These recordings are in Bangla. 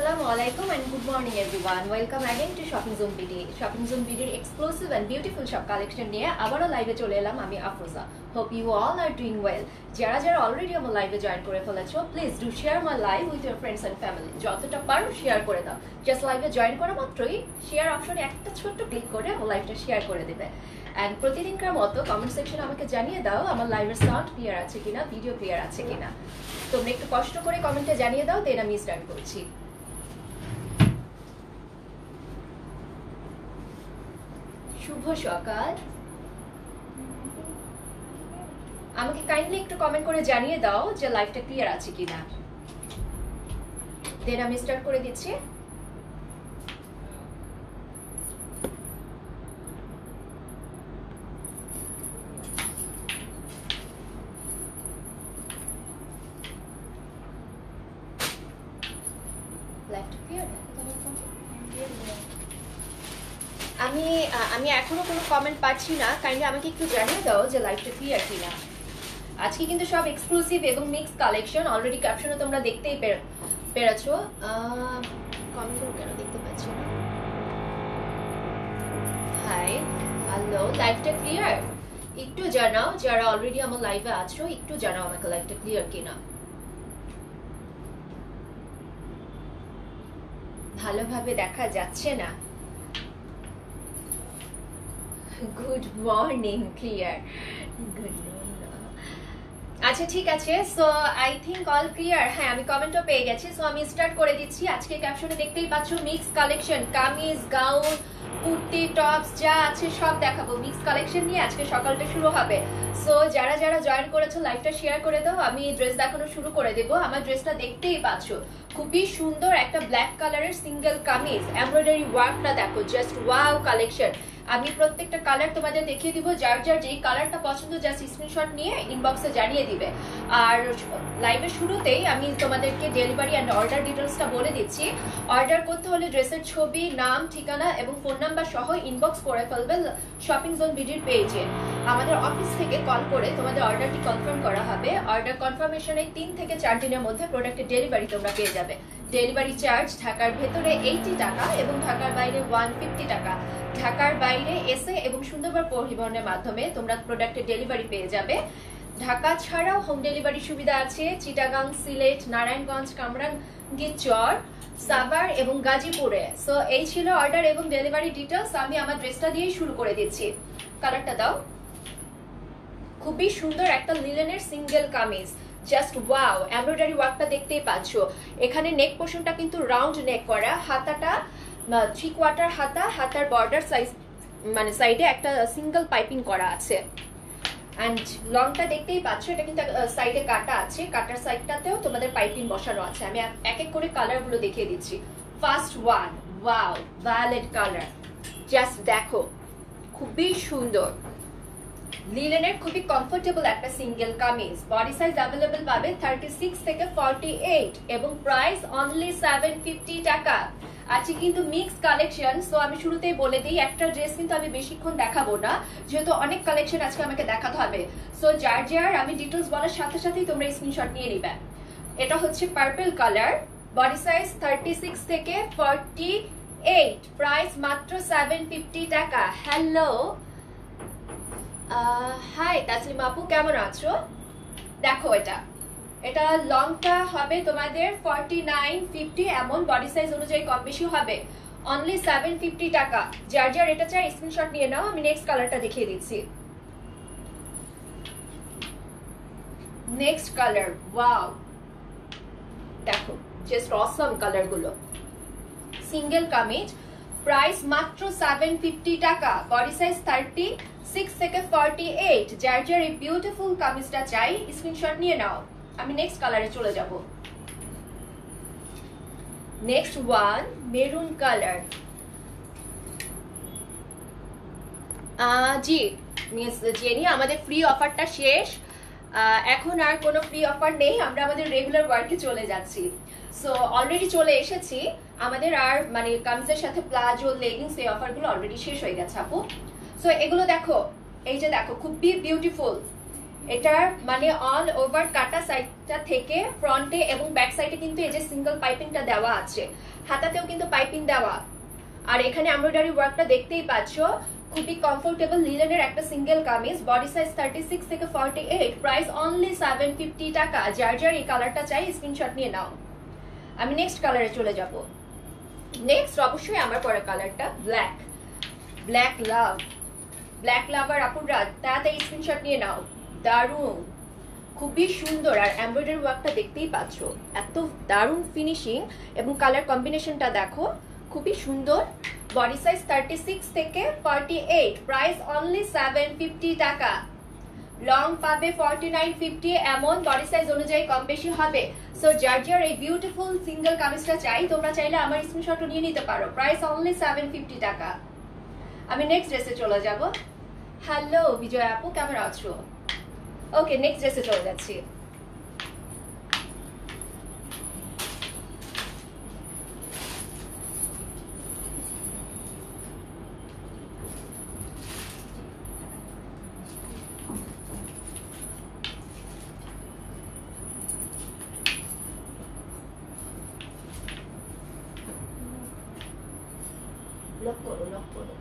Assalamualaikum and good morning everyone. Welcome again to Shopping Zone BD. Shopping Zone BD exclusive and beautiful shop collection নিয়ে আবারো লাইভে চলে এলাম আমি Afroza. Hope you all are doing well. যারা যারা অলরেডি আমার লাইভে জয়েন করে ফেলেছো, please do share my live with your friends and family. যতটা পারো শেয়ার করে দাও. জাস্ট লাইভে জয়েন করা মাত্রই শেয়ার অপশনে একটা ছোট্ট ক্লিক করে আমার লাইভটা শেয়ার করে দেবে. এন্ড প্রতিদিনকার মতো কমেন্ট সেকশনে আমাকে জানিয়ে দাও আমার লাইভের সাউন্ড ক্লিয়ার আছে কিনা, ভিডিও ক্লিয়ার আছে কিনা. তোমরা একটু কষ্ট করে কমেন্টে জানিয়ে দাও, দেন আমি স্টার্ট করছি. শুভ সকাল. আমাকে কাইন্ডলি একটু কমেন্ট করে জানিয়ে দাও যে লাইভটা ক্লিয়ার আছে কিনা, দেন আমি স্টার্ট করে দিচ্ছি. লাইভটা ক্লিয়ার? আমি এখনো কোনো কমেন্ট পাচ্ছি না. কাইন্ডলি আমাকে একটু জানিয়ে দাও যে লাইভটা ক্লিয়ার কিনা. আজকে কিন্তু সব এক্সক্লুসিভ এবং মিক্স কালেকশন. অলরেডি ক্যাপশনে তোমরা দেখতেই পেরেছো. কমেন্টগুলো কেন দেখতে পাচ্ছি না? হাই, হ্যালো, লাইভটা ক্লিয়ার? একটু জানাও যারা অলরেডি আমার লাইভে আছো, একটু জানাও আমাকে লাইভটা ক্লিয়ার কিনা. ভালোভাবে দেখা যাচ্ছে না. Good morning, clear. Good morning. আচ্ছা ঠিক আছে, so I think all clear. হ্যাঁ, আমি কমেন্টও পেয়ে গেছি. সো আমি স্টার্ট করে দিচ্ছি. আজকে ক্যাপশনে দেখতেই পাচ্ছ mix collection, kameez, gown, kurti, tops যা আছে সব দেখাবো. মিক্স কালেকশন নিয়ে আজকে সকালটা শুরু হবে. সো যারা যারা জয়েন করেছো লাইভটা শেয়ার করে দাও. আমি ড্রেস দেখানো শুরু করে দেবো. আমার ড্রেসটা দেখতেই পাচ্ছ, খুবই সুন্দর একটা ব্ল্যাক কালারের সিঙ্গেল কামিজ. এমব্রয়ডারি ওয়ার্কটা দেখো, জাস্ট ওয়াও কালেকশন. আমি প্রত্যেকটা কালার তোমাদের দেখিয়ে দিব. যার যার যেই কালারটা পছন্দ জাস্ট স্ক্রিনশট নিয়ে ইনবক্সে জানিয়ে দিবে. আর লাইভের শুরুতেই আমি তোমাদেরকে ডেলিভারি অ্যান্ড অর্ডার ডিটেলসটা বলে দিচ্ছি. অর্ডার করতে হলে ড্রেসের ছবি, নাম, ঠিকানা এবং ফোন নাম্বার সহ ইনবক্স করে ফেলবে শপিং জোন বিডির পেজে. আমাদের অফিস থেকে কল করে তোমাদের অর্ডারটি কনফার্ম করা হবে. অর্ডার কনফার্মেশনে 3 থেকে 4 দিনের মধ্যে প্রোডাক্টের ডেলিভারি তোমরা পেয়ে যাবে. ডেলিভারি চার্জ ঢাকার ভেতরে 80 টাকা এবং ঢাকার বাইরে 150 টাকা. ঢাকার বাইরে এসে এবং সুন্দরবন পরিবহনের মাধ্যমে তোমরা প্রোডাক্টের ডেলিভারি পেয়ে যাবে. ঢাকা ছাড়াও হোম ডেলিভারি সুবিধা আছে চিটাগাং, সিলেট, নারায়ণগঞ্জ, কামরাঙ্গীরচর, সাভার এবং গাজীপুরে. সো এই ছিল অর্ডার এবং ডেলিভারি ডিটেলস. আমি আমার ড্রেসটা দিয়েই শুরু করে দিচ্ছি. কালারটা দাও. খুবই সুন্দর একটা লিলেনের single kameez, just wow. Embroidery ওয়ার্কটা দেখতেই পাচ্ছ. এখানে নেক পোর্শনটা কিন্তু রাউন্ড নেক করা. হাতাটা 3/4 হাতা. হাতার বর্ডার সাইজ মানে সাইডে একটা সিঙ্গেল পাইপিং করা আছে. অ্যান্ড লংটা দেখতেই পাচ্ছ, এটা কিন্তু সাইডে কাটা আছে. কাটার সাইডটাতেও তোমাদের পাইপিং বসানো আছে. আমি এক এক করে কালারগুলো দেখিয়ে দিচ্ছি. First one, wow, violet colour. Just দেখো, খুবই সুন্দর লিলেনের খুবই কমফোর্টেবল একটা single kameez. Body size available পাবে 36 থেকে 48 এবং প্রাইস অনলি 750 টাকা. আজকে কিন্তু মিক্স কালেকশন. সো আমি শুরুতেই বলে দিই, একটা ড্রেস কিন্তু আমি বেশিক্ষণ দেখাবো না, যেহেতু অনেক কালেকশন আজকে আমাকে দেখাতে হবে. সো যার যার আমি ডিটেলস বলার সাথে সাথেই তোমরা স্ক্রিনশট নিয়ে নিবে. এটা হচ্ছে পার্পল কালার. বডি সাইজ 36 থেকে 48, প্রাইস মাত্র 750 টাকা. হ্যালো, হাই তাসলিমা আপু, কেমন আছো? দেখো, এটা লংটা হবে তোমাদের 49-50, এমন বডি সাইজ অনুযায়ী কম বেশি হবে. অনলি 750 টাকা. যার যার এটা চাই স্ক্রিনশট নিয়ে নাও. আমি নেক্সট কালারটা দেখিয়ে দিচ্ছি. নেক্সট কালার, ওয়াও, দেখো জাস্ট অসম কালার গুলো. সিঙ্গেল কামিজ, প্রাইস মাত্র 750 টাকা. বডি সাইজ 36 থেকে 48. যার যার এই বিউটিফুল কামিজটা চাই স্ক্রিনশট নিয়ে নাও. আমি নেক্সট কালারে চলে যাব. Next one, maroon colour. জি মিস জেনি, আমাদের ফ্রি অফারটা শেষ. এখন আর কোনো ফ্রি অফার নেই. আমরা আমাদের রেগুলার ওয়ার্কে চলে যাচ্ছি. সো অলরেডি চলে এসেছি. আমাদের আর মানে কামিজের সাথে প্লাজো, লেগিংস এই অফারগুলো অলরেডি শেষ হয়ে গেছে আপু. সো এগুলো দেখো, এই যে দেখো, খুবই বিউটিফুল. এটার মানে অল ওভার কাটা সাইডটা থেকে ফ্রন্টে এবং ব্যাক সাইডে কিন্তু এই যে সিঙ্গেল পাইপিংটা দেওয়া আছে, হাতাতেও কিন্তু পাইপিং দেওয়া। আর এখানে এমব্রয়ডারি ওয়ার্কটা দেখতেই পাচ্ছ, খুবই কমফোর্টেবল লিলেনের একটা সিঙ্গেল কামিজ, বডি সাইজ 36 থেকে 48, প্রাইস অনলি 750 টাকা। যার যার এই কালারটা চাই স্ক্রিনশট নিয়ে নাও। আমি নেক্সট কালারে চলে যাব। নেক্সট অবশ্যই আমার পরা কালারটা ব্ল্যাক, ব্ল্যাক লাভ, ব্ল্যাক লাভার আপুরা তাড়াতাড়ি স্ক্রিনশট নিয়ে নাও। দারুণ, খুবই সুন্দর। আর এমব্রয়ডারি ওয়ার্কটা দেখতেই পাচ্ছ, এত দারুণ ফিনিশিং এবং কালার কম্বিনেশনটা দেখো, খুবই সুন্দর। বডি সাইজ 36 থেকে 48, প্রাইস অনলি 750 টাকা। লং পাবে 49-50, এমন বডি সাইজ অনুযায়ী কম বেশি হবে। সো যার যার এই বিউটিফুল সিঙ্গেল কামিজটা চাই, তোমরা চাইলে আমার স্ক্রিনশটও নিয়ে নিতে পারো। প্রাইস অনলি 750 টাকা। আমি নেক্সট ড্রেসে চলে যাব। হ্যালো বিজয় আপু, কেমন আছো? ওকে, নেক্সট ড্রেসে চলে যাচ্ছি। লক করো, লক করো।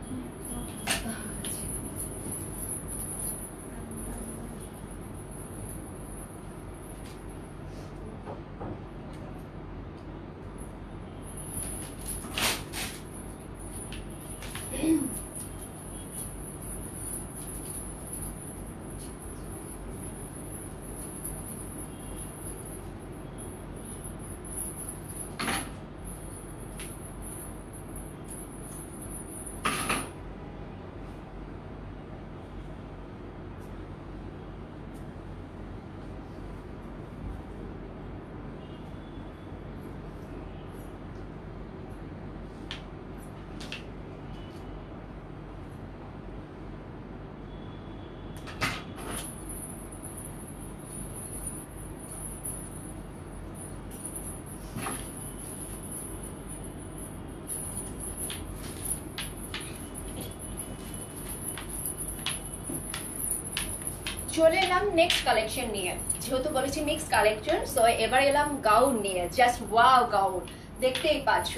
চলে এলাম নেক্সট কালেকশন নিয়ে, যেহেতু বলেছি মিক্স কালেকশন, সো এবার এলাম গাউন নিয়ে। জাস্ট ওয়াও গাউন, দেখতেই পাচ্ছ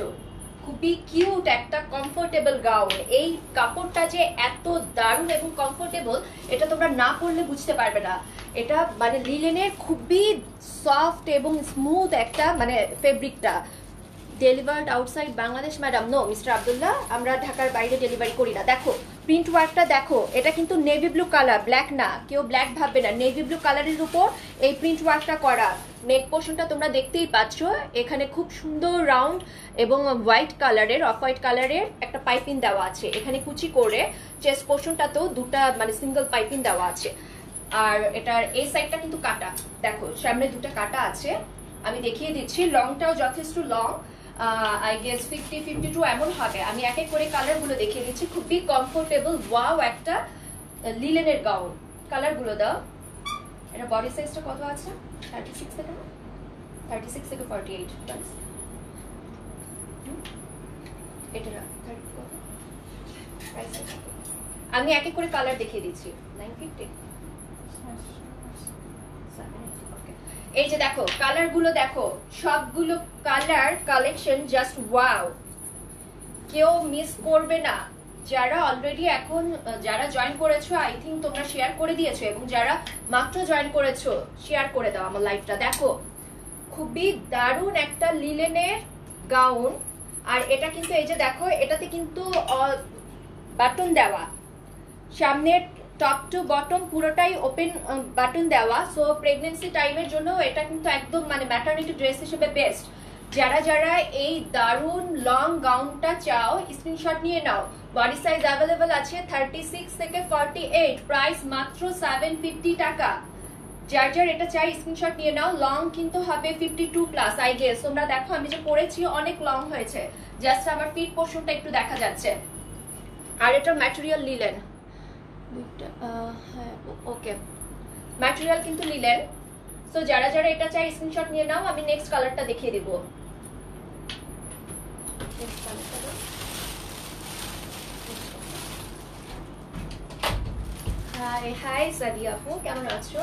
খুবই কিউট একটা কমফোর্টেবল গাউন। এই কাপড়টা যে এত দারুণ এবং কমফোর্টেবল, এটা তোমরা না পরলে বুঝতে পারবে না। এটা মানে লিলেনের খুবই সফট এবং স্মুথ একটা মানে ফেব্রিকটা। Delivered outside Bangladesh madam? No mister Abdullah, আমরা ঢাকার বাইরে ডেলিভারি করি না। দেখো প্রিন্ট ওয়ার্কটা দেখো, এটা কিন্তু নেভি ব্লু কালার, ব্ল্যাক না, কেউ ব্ল্যাক ভাববে না। নেভি ব্লু কালারের উপর এই প্রিন্ট ওয়ার্কটা করা। নেক পোর্শনটা তোমরা দেখতেই পাচ্ছ, এখানে খুব সুন্দর রাউন্ড এবং হোয়াইট কালারের, অফ হোয়াইট কালারের একটা পাইপিং দেওয়া আছে। এখানে কুচি করে চেস্ট পোর্শনটাতেও দুটা মানে সিঙ্গেল পাইপিং দেওয়া আছে। আর এটার এই সাইডটা কিন্তু কাটা, দেখো সামনে দুটো কাটা আছে। আমি দেখিয়ে দিচ্ছি, লংটাও যথেষ্ট লং, আই গেস 50-52 এমন হবে। আমি এক এক করে কালার গুলো দেখিয়ে দিচ্ছি। খুবই কমফোর্টেবল ওয়াও একটা লিলেনের গাউন। কালার গুলো দাও। এটা বডি সাইজটা কত আছে? 36 থেকে 48। এটা আমি এক এক করে কালার দেখিয়ে দিচ্ছি। 950। এই যে দেখো কালার গুলো দেখো, সবগুলো কালার কালেকশন জাস্ট ওয়াও, কেউ মিস করবে না। যারা অলরেডি এখন যারা জয়েন করেছো, আই থিঙ্ক তোমরা শেয়ার করে দিয়েছো, এবং যারা মাত্র জয়েন করেছো শেয়ার করে দাও আমার লাইভটা। দেখো খুবই দারুণ একটা লিলেনের গাউন। আর এটা কিন্তু এই যে দেখো, এটাতে কিন্তু বাটন দেওয়া, সামনের টপ টু বটম পুরোটাই ওপেন বাটন দেওয়া। সো প্রেগনেন্সি টাইমের জন্য এটা কিন্তু একদম মানে ম্যাটারনিটি ড্রেস হিসেবে বেস্ট। যারা যারা এই দারুণ লং গাউনটা চাও স্ক্রিনশট নিয়ে নাও। বডি সাইজ অ্যাভেলেবল আছে 36 থেকে 48, প্রাইস মাত্র 750 টাকা। যার যার এটা চাই স্ক্রিনশট নিয়ে নাও। লং কিন্তু হবে 52+, আই গেস। তোমরা দেখো আমি যে পরেছি অনেক লং হয়েছে, জাস্ট আমার ফিট পোর্শনটা একটু দেখা যাচ্ছে। আর এটা ম্যাটেরিয়াল লিলেন, হ্যাঁ ওকে, ম্যাটেরিয়াল কিন্তু লিলেন। সো যারা যারা এটা চাই স্ক্রিনশট নিয়ে নাও। আমি নেক্সট কালারটা দেখিয়ে দিব। হাই হাই সাদিয়া আপু, কেমন আছো?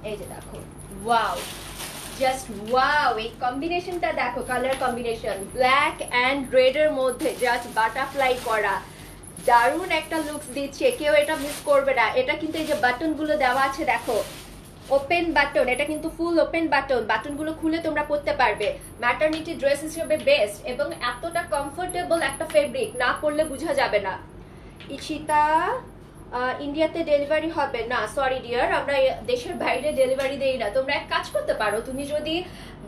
এই যে দেখো, ওয়াও, জাস্ট ওয়াও, এই কম্বিনেশনটা দেখো, colour combination black and red এর মধ্যে জাস্ট বাটারফ্লাই করা, দারুণ একটা লুকস দিচ্ছে, কেউ এটা মিস করবে না। এটা কিন্তু এই যে বাটন গুলো দেওয়া আছে দেখো, ওপেন বাটন, এটা কিন্তু ফুল ওপেন বাটন, বাটন গুলো খুলে তোমরা পরতে পারবে। ম্যাটারনিটি ড্রেস হিসেবে বেস্ট এবং এতটা কমফোর্টেবল একটা ফেব্রিক, না পরলে বোঝা যাবে না। ইশিতা, ইন্ডিয়াতে ডেলিভারি হবে না? সরি ডিয়ার, আমরা দেশের বাইরে ডেলিভারি দেই না। তোমরা এক কাজ করতে পারো, তুমি যদি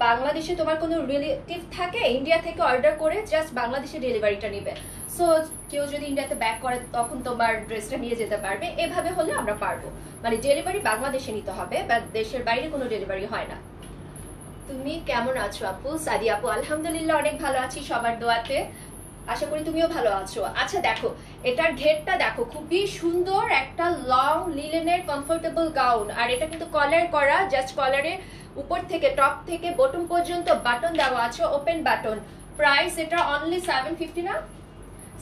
বাংলাদেশে তোমার কোনো রিলেটিভ থাকে, ইন্ডিয়া থেকে অর্ডার করে জাস্ট বাংলাদেশে ডেলিভারিটা নিবে। সো কেউ যদি ইন্ডিয়াতে ব্যাক করে তখন তোমার ড্রেসটা নিয়ে যেতে পারবে। এভাবে হলে আমরা পারবো, মানে ডেলিভারি বাংলাদেশে নিতে হবে, বা দেশের বাইরে কোনো ডেলিভারি হয় না। তুমি কেমন আছো আপু? সাদি আপু, আলহামদুলিল্লাহ অনেক ভালো আছি সবার দোয়াতে, আশা করি তুমিও ভালো আছো। আচ্ছা দেখো, এটার ঘেরটা দেখো, খুবই সুন্দর একটা লং লিলেনের কমফোর্টেবল গাউন, আর এটা কিন্তু কলার করা, জাস্ট কলারের উপর থেকে টপ থেকে বটম পর্যন্ত বাটন দেওয়া আছে, ওপেন বাটন। প্রাইস এটা অনলি 750 না,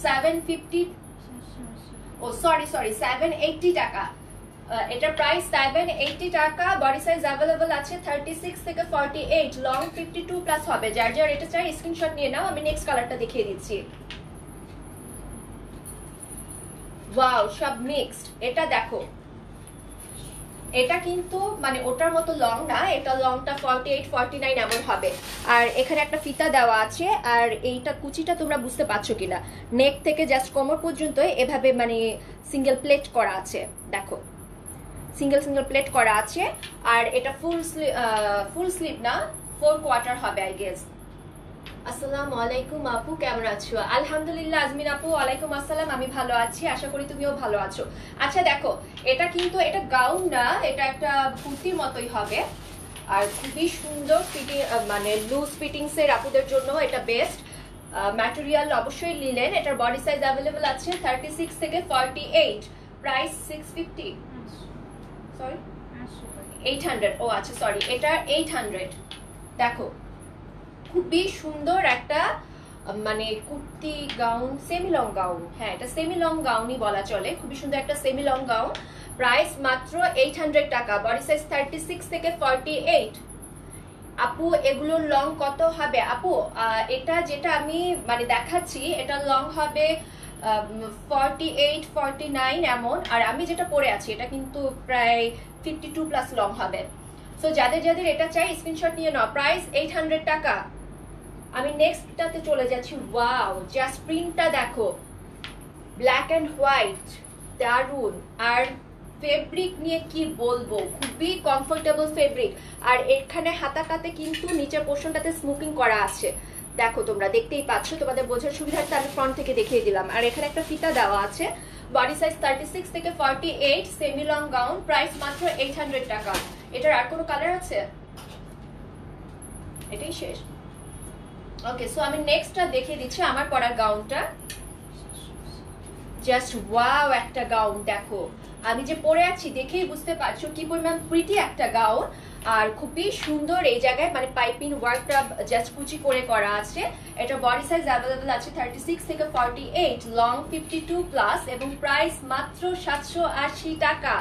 750, ও সরি 780 টাকা। এটা প্রাইস 780 টাকা। বডি সাইজ অ্যাভেলেবল আছে 36 থেকে 48, লং 52 প্লাস হবে। যার যার এটা চাই স্ক্রিনশট নিয়ে নাও, আমি নেক্সট কালারটা দেখিয়ে দিচ্ছি। ওয়াও, সব মিক্সড। এটা দেখো, এটা কিন্তু মানে ওটার মতো লং না, এটা লংটা 48 49 এমন হবে। আর এখানে একটা ফিতা দেওয়া আছে, আর এইটা কুচিটা তোমরা বুঝতে পারছো কিনা, নেক থেকে জাস্ট কোমর পর্যন্ত এভাবে মানে সিঙ্গেল প্লেট করা আছে, দেখো সিঙ্গেল প্লেট করা আছে। আর এটা ফুল স্লিভ না, 4 কোয়ার্টার হবে আই গেস। আসসালামু আলাইকুম আপু, কেমন আছো? আলহামদুলিল্লাহ। আজমিন আপু, ওয়ালাইকুম আসসালাম, আমি ভালো আছি, আশা করি তুমিও ভালো আছো। আচ্ছা দেখো, এটা কিন্তু এটা গাউন না, এটা একটা কুর্তির মতোই হবে, আর খুবই সুন্দর ফিটিং, মানে লুজ ফিটিংস এর আপুদের জন্য এটা বেস্ট। ম্যাটেরিয়াল অবশ্যই লিলেন। এটার বডি সাইজ অ্যাভেলেবল আছে 36 থেকে 48, প্রাইস 650, সরি 800, ও আচ্ছা সরি, এটা 800। দেখো খুবই সুন্দর একটা মানে kurti gown, semi long gown, হ্যাঁ এটা সেমি লং গাউনই বলা চলে, খুবই সুন্দর একটা সেমি লং গাউন। প্রাইস মাত্র 800 টাকা। বডি সাইজ 36 থেকে 48। আপু এগুলোর লং কত হবে? আপু এটা যেটা আমি মানে দেখাচ্ছি, এটা লং হবে 48 49 এমন, আর আমি যেটা পরে আছি এটা কিন্তু প্রায় 52 প্লাস লং হবে। সো যাদের যাদের এটা চাই স্ক্রিনশট নিয়ে নাও। প্রাইস 800 টাকা। আমি নেক্সটটাতে চলে যাচ্ছি। ওয়াও, জাস্ট প্রিন্টটা দেখো, ব্ল্যাক এন্ড হোয়াইট, দারুন। আর ফেব্রিক নিয়ে কি বলবো, খুবই কমফোর্টেবল ফেব্রিক। আর এখানে হাতাটাতে কিন্তু নিচের পোর্শনটাতে স্মোকিং করা আছে, দেখো তোমরা দেখতেই পাচ্ছ, তোমাদের বোঝার সুবিধার্থে আমি ফ্রন্ট থেকে দেখিয়ে দিলাম। আর এখানে একটা ফিতা দেওয়া আছে। বডি সাইজ 36 থেকে 48, সেমি লং গাউন, প্রাইস মাত্র 800 টাকা। এটার আর কোনো কালার আছে? এটাই শেষ। ওকে, সো আমি নেক্সটটা দেখিয়ে দিচ্ছি, আমার পরার গাউনটা। জাস্ট ওয়াও একটা গাউন, দেখো আমি যে পরে আছি দেখেই বুঝতে পারছো কি পরিমাণ প্রিটি একটা গাউন। আর খুবই সুন্দর, এই জায়গায় মানে পাইপিং ওয়ার্কটা জাস্ট কুচি করে করা আছে। এটা বডি সাইজ অ্যাভেলেবল আছে 36 থেকে 48, লং 52 প্লাস, এবং প্রাইস মাত্র 780 টাকা।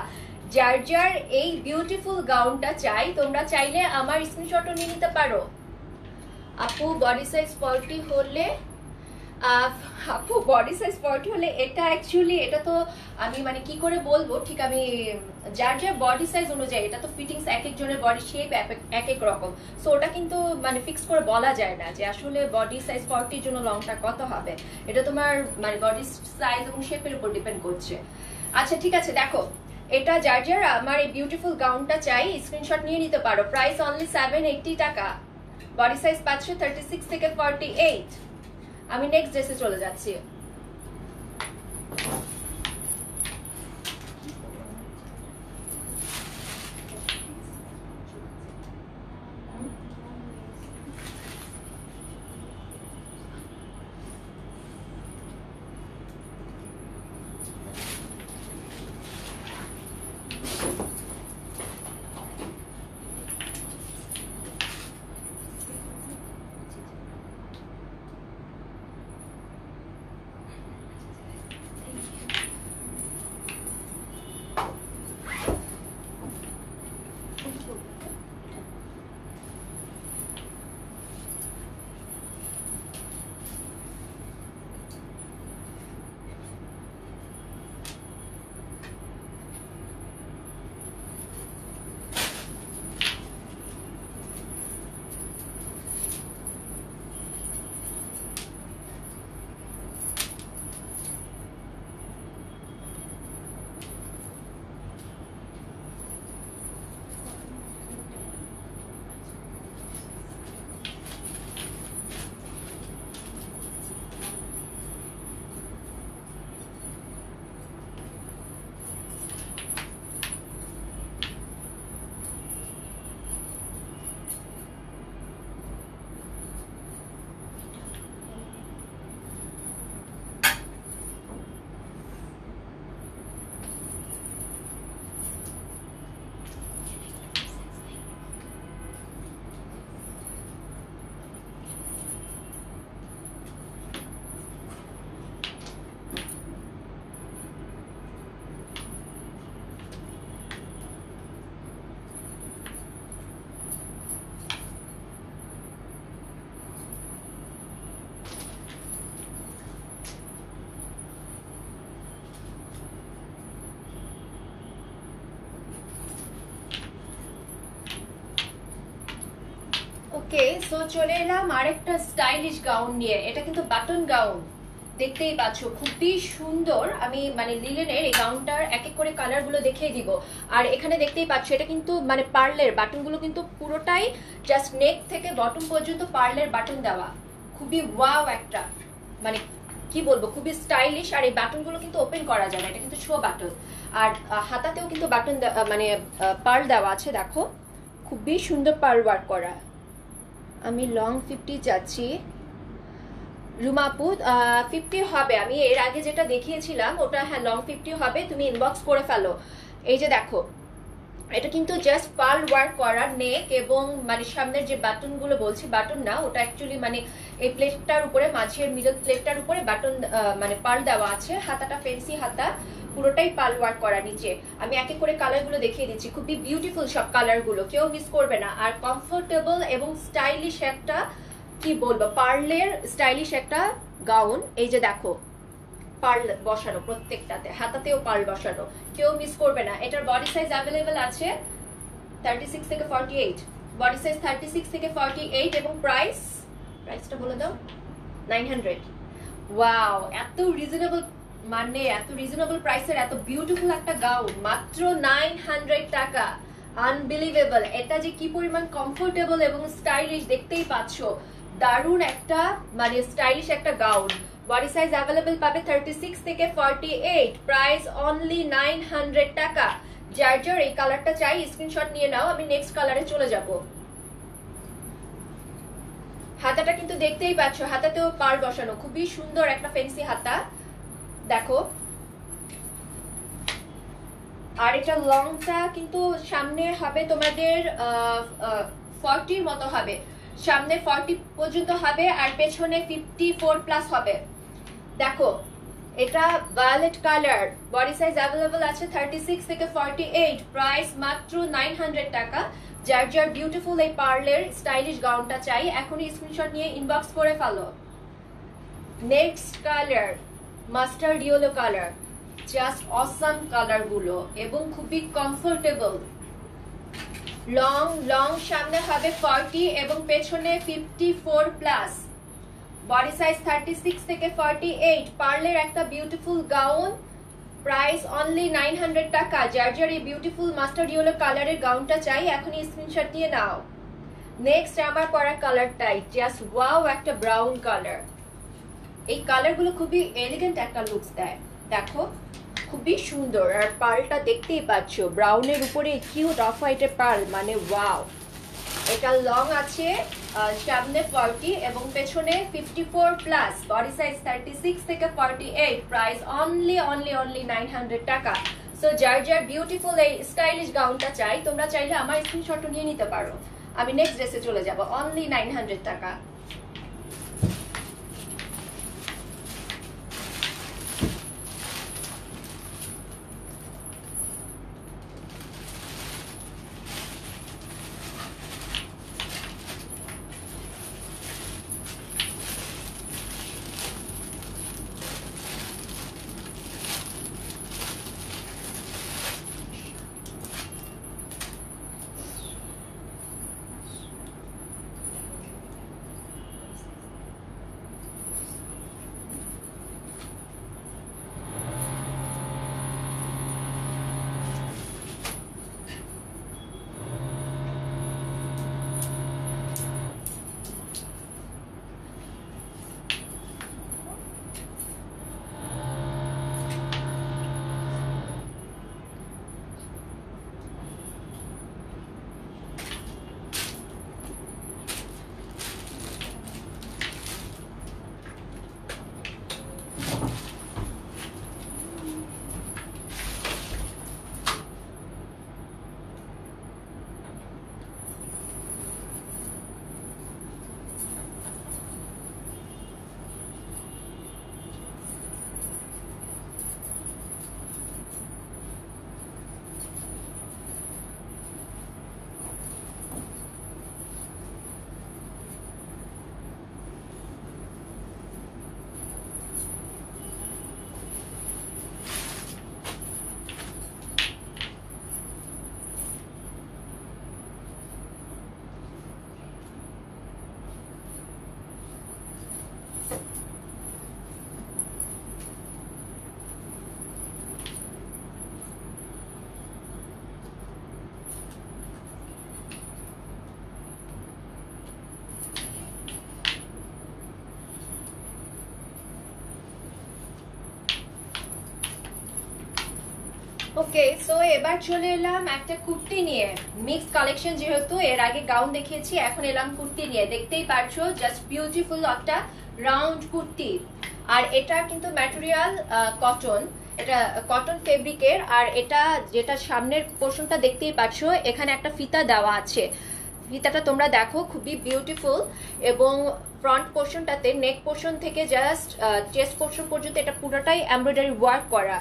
যার যার এই বিউটিফুল গাউনটা চাই, তোমরা চাইলে আমার স্ক্রিনশটও নিয়ে নিতে পারো। আপু বডি সাইজ 40 হলে, আপু বডি সাইজ 40 হলে এটা অ্যাকচুয়ালি এটা তো আমি মানে কি করে বলবো ঠিক, আমি যার যার বডি সাইজ অনুযায়ী এটা তো ফিটিংস, এক একজনের বডি শেপ এক এক রকম। সো ওটা কিন্তু মানে ফিক্স করে বলা যায় না যে আসলে বডি সাইজ 40 জন্য লংটা কত হবে। এটা তোমার মানে বডি সাইজ এবং শেপের উপর ডিপেন্ড করছে। আচ্ছা ঠিক আছে, দেখো এটা যার যার আমার এই বিউটিফুল গাউনটা চাই স্ক্রিনশট নিয়ে নিতে পারো। প্রাইস অনলি 780 টাকা। বডি সাইজ পাচ্ছ 36 থেকে 48। আমি নেক্সট ড্রেসে চলে যাচ্ছি। ওকে, সো চলে এলাম আরেকটা স্টাইলিশ গাউন নিয়ে। এটা কিন্তু বাটন গাউন, দেখতেই পাচ্ছ খুবই সুন্দর। আমি মানে লিলেনের এই গাউনটার এক এক করে কালার গুলো দেখিয়ে দিব। আর এখানে দেখতেই পাচ্ছ এটা কিন্তু মানে পার্লের বাটন গুলো কিন্তু পুরোটাই জাস্ট নেক থেকে বটম পর্যন্ত পার্লের বাটন দেওয়া। খুবই ওয়াও একটা, মানে কি বলবো, খুবই স্টাইলিশ। আর এই বাটন গুলো কিন্তু ওপেন করা যায় না, এটা কিন্তু শো বাটন। আর হাতাতেও কিন্তু বাটন মানে পার্ল দেওয়া আছে, দেখো খুবই সুন্দর পার্ল ওয়ার্ক করা। আমি লং 50 চাচ্ছি রুমাপু। 50 হবে, আমি এর আগে যেটা দেখিয়েছিলাম ওটা হ্যাঁ লং 50 হবে, তুমি ইনবক্স করে ফেলো। এই যে দেখো, এটা কিন্তু জাস্ট পার্ল ওয়ার্ক করা নেক এবং মানে সামনের যে বাটন গুলো বলছি, বাটন না ওটা অ্যাকচুয়ালি মানে এই প্লেটটার উপরে, মাঝের মিডল প্লেটটার উপরে বাটন মানে পার্ল দেওয়া আছে। হাতাটা ফেন্সি হাতা, পুরোটাই পার্ল ওয়ার্ক করা নিচে। আমি এক এক করে কালার গুলো দেখিয়ে দিচ্ছি, খুবই বিউটিফুল সব কালার গুলো, কেউ মিস করবে না। আর কমফোর্টেবল এবং স্টাইলিশ একটা, কি বলবো, পার্লের স্টাইলিশ একটা গাউন। এই যে দেখো পার্ল বসানো প্রত্যেকটাতে, হাতাতেও পার্ল বসানো, কেউ মিস করবে না। এটার বডি সাইজ অ্যাভেলেবেল আছে 36 থেকে 48, বডি সাইজ 36 থেকে 48 এবং প্রাইসটা বলে দাও 900। ওয়াও, এত রিজনেবল, মানে এত রিজনেবল প্রাইসের এত বিউটিফুল একটা গাউন মাত্র 900 টাকা। আনবিলিভেবল, এটা যে কি পরিমাণ কমফোর্টেবল এবং স্টাইলিশ দেখতেই পাচ্ছো। দারুণ একটা মানে স্টাইলিশ একটা গাউন। বডি সাইজ অ্যাভেলেবেল পাবে 36 থেকে 48, প্রাইস অনলি 900 টাকা। যার যার এই কালারটা চাই স্ক্রিনশট নিয়ে নাও, আমি নেক্সট কালারে চলে যাব। হাতাটা কিন্তু দেখতেই পাচ্ছ, হাতাতেও পার্ল বসানো, খুবই সুন্দর একটা ফেন্সি হাতা, দেখো। আর এটা লংটা কিন্তু সামনে হবে তোমাদের 40 মতো হবে, সামনে 40 পর্যন্ত হবে আর পেছনে 54 প্লাস হবে। দেখো এটা violet colour, body size available আছে 36 থেকে 48, প্রাইস মাত্র 900 টাকা। যার যার বিউটিফুল এই পার্লের স্টাইলিশ গাউনটা চাই এখনই স্ক্রিনশট নিয়ে ইনবক্স করে ফেলো। Next colour mustard yellow colour, just awesome colour গুলো এবং খুবই কমফোর্টেবল। লং সামনে হবে 40 এবং পেছনে 54 প্লাস, বডি সাইজ 36 থেকে 48, পার্লের একটা বিউটিফুল গাউন, প্রাইস অনলি 900 টাকা। যার যার এই বিউটিফুল মাস্টার্ড ইয়েলো কালারের গাউনটা চাই এখনই স্ক্রিনশট নিয়ে নাও। নেক্সট আমার পরা কালারটাই জাস্ট ওয়াও, একটা ব্রাউন কালার। এই কালারগুলো খুবই এলিগেন্ট একটা লুকস দেয়, দেখো খুবই সুন্দর। আর পার্লটা দেখতেই পাচ্ছ, ব্রাউনের উপরে কিউট অফ হোয়াইটের পার্ল, মানে ওয়াও। এটা লং আছে সামনে 40 এবং পেছনে 54 প্লাস, বডি সাইজ 36 থেকে 48, প্রাইস অনলি 900 টাকা। সো যার যার বিউটিফুল এই স্টাইলিশ গাউনটা চাই তোমরা চাইলে আমার স্ক্রিনশট নিয়ে নিতে পারো। আমি নেক্সট ড্রেসে চলে যাব, অনলি 900 টাকা। ওকে, সো এবার চলে এলাম একটা কুর্তি নিয়ে। মিক্স কালেকশন, যেহেতু এর আগে গাউন দেখিয়েছি, এখন এলাম কুর্তি নিয়ে। দেখতেই পারছো জাস্ট বিউটিফুল একটা রাউন্ড কুর্তি। আর এটা কিন্তু ম্যাটেরিয়াল কটন, এটা কটন ফেব্রিকের। আর এটা যেটা সামনের পোর্শনটা দেখতেই পাচ্ছ, এখানে একটা ফিতা দেওয়া আছে। ফিতাটা তোমরা দেখো, খুবই বিউটিফুল। এবং ফ্রন্ট পোর্শনটাতে নেক পোর্শন থেকে জাস্ট চেস্ট পোর্শন পর্যন্ত এটা পুরোটাই এমব্রয়ডারি ওয়ার্ক করা।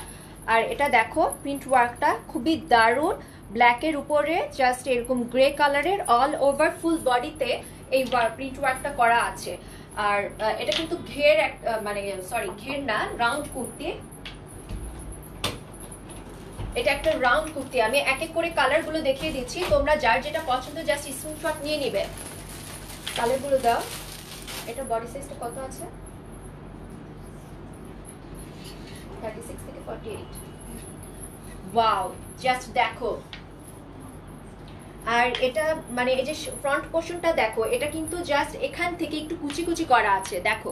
আর এটা দেখো প্রিন্ট ওয়ার্কটা খুবই দারুণ, ব্ল্যাকের উপরে জাস্ট এরকম গ্রে কালারের অল ওভার ফুল বডিতে এই প্রিন্ট ওয়ার্কটা করা আছে। আর এটা কিন্তু ঘের মানে সরি ঘের না, রাউন্ড কুর্তি। এটা একটা রাউন্ড কুর্তি। আমি এক এক করে কালার গুলো দেখিয়ে দিচ্ছি, তোমরা যার যেটা পছন্দ জাস্ট স্ক্রিনশট নিয়ে নিবে। কালার গুলো দাও। এটা বডি সাইজটা কত আছে? 36 থেকে 48। ওয়াও, জাস্ট দেখো। আর এটা মানে এই যে ফ্রন্ট পোর্শনটা দেখো, এটা কিন্তু জাস্ট এখান থেকে একটু কুচি কুচি করা আছে। দেখো,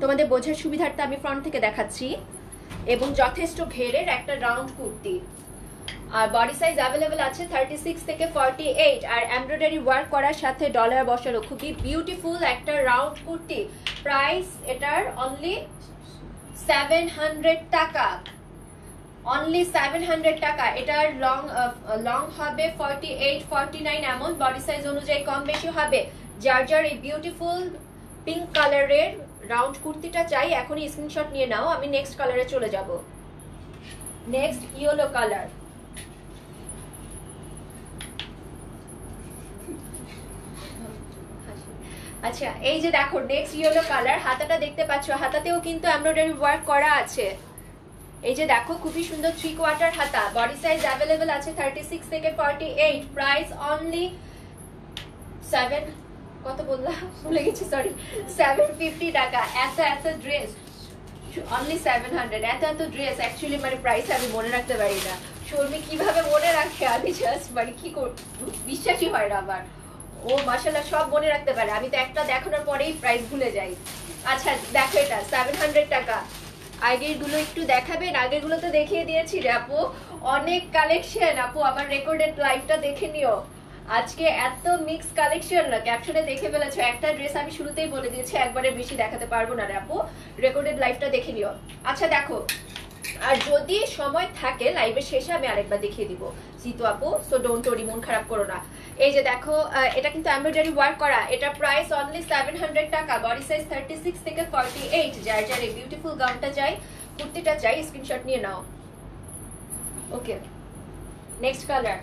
তোমাদের বোঝার সুবিধার্থে আমি ফ্রন্ট থেকে দেখাচ্ছি। এবং যথেষ্ট ঘেরের একটা রাউন্ড কুর্তি। আর বডি সাইজ অ্যাভেলেবেল আছে 36 থেকে 48। আর এমব্রয়ডারি ওয়ার্ক করার সাথে ডলার বসানো, খুবই বিউটিফুল একটা রাউন্ড কুর্তি। প্রাইস এটার অনলি 700 টাকা, অনলি 700 টাকা। এটার লং হবে 48 49 এমন, বডি সাইজ অনুযায়ী কম বেশি হবে। যার যার এই বিউটিফুল পিঙ্ক কালারের রাউন্ড কুর্তিটা চাই, এখনই স্ক্রিনশট নিয়ে নাও। আমি নেক্সট কালারে চলে যাব। Next yellow colour. আচ্ছা, এই যে দেখো নেক্সট ইয়েলো কালার। হাতাটা দেখতে পাচ্ছ, হাতাতেও কিন্তু এমব্রয়ডারি ওয়ার্ক করা আছে। এই যে দেখো, খুবই সুন্দর 3/4 হাতা। বডি সাইজ অ্যাভেলেবেল আছে 36 থেকে 48। প্রাইস অনলি 7 কত বললাম ভুলে গেছি, সরি, 750 টাকা। এত এত ড্রেস অনলি 700। এত এত ড্রেস অ্যাকচুয়ালি মানে প্রাইস আমি মনে রাখতে পারি না। শর্মি কিভাবে মনে রাখে, আমি জাস্ট মানে কি বিশ্বাসই হয় না আমার। ও মাশাআল্লাহ সব মনে রাখতে পারে, আমি তো একটা দেখানোর পরেই প্রাইস ভুলে যাই। আচ্ছা দেখো, এটা 700 টাকা। আগের গুলো একটু দেখাবেন? আগের গুলো তো দেখিয়ে দিয়েছি রে আপু, অনেক কালেকশন। আপু আমার রেকর্ডেড লাইভটা দেখে নিও। আজকে এত মিক্স কালেকশন না, ক্যাপশনে দেখে ফেলেছো। একটা ড্রেস আমি শুরুতেই বলে দিয়েছি, একবারে বেশি দেখাতে পারবো না রে আপু, রেকর্ডেড লাইভটা দেখে নিও। আচ্ছা দেখো, আর যদি সময় থাকে লাইভের শেষে আমি আরেকবার দেখিয়ে দিব জিতু আপু, সো ডোন্ট ওরি, মন খারাপ করো না। এই যে দেখো, এটা কিন্তু এমব্রয়ডারি ওয়ার্ক করা। এটা প্রাইস অনলি 700 টাকা। বডি সাইজ 36 থেকে 48। যার যার এই বিউটিফুল গাউনটা চাই, কুর্তিটা চাই, স্ক্রিনশট নিয়ে নাও। ওকে, নেক্সট কালার।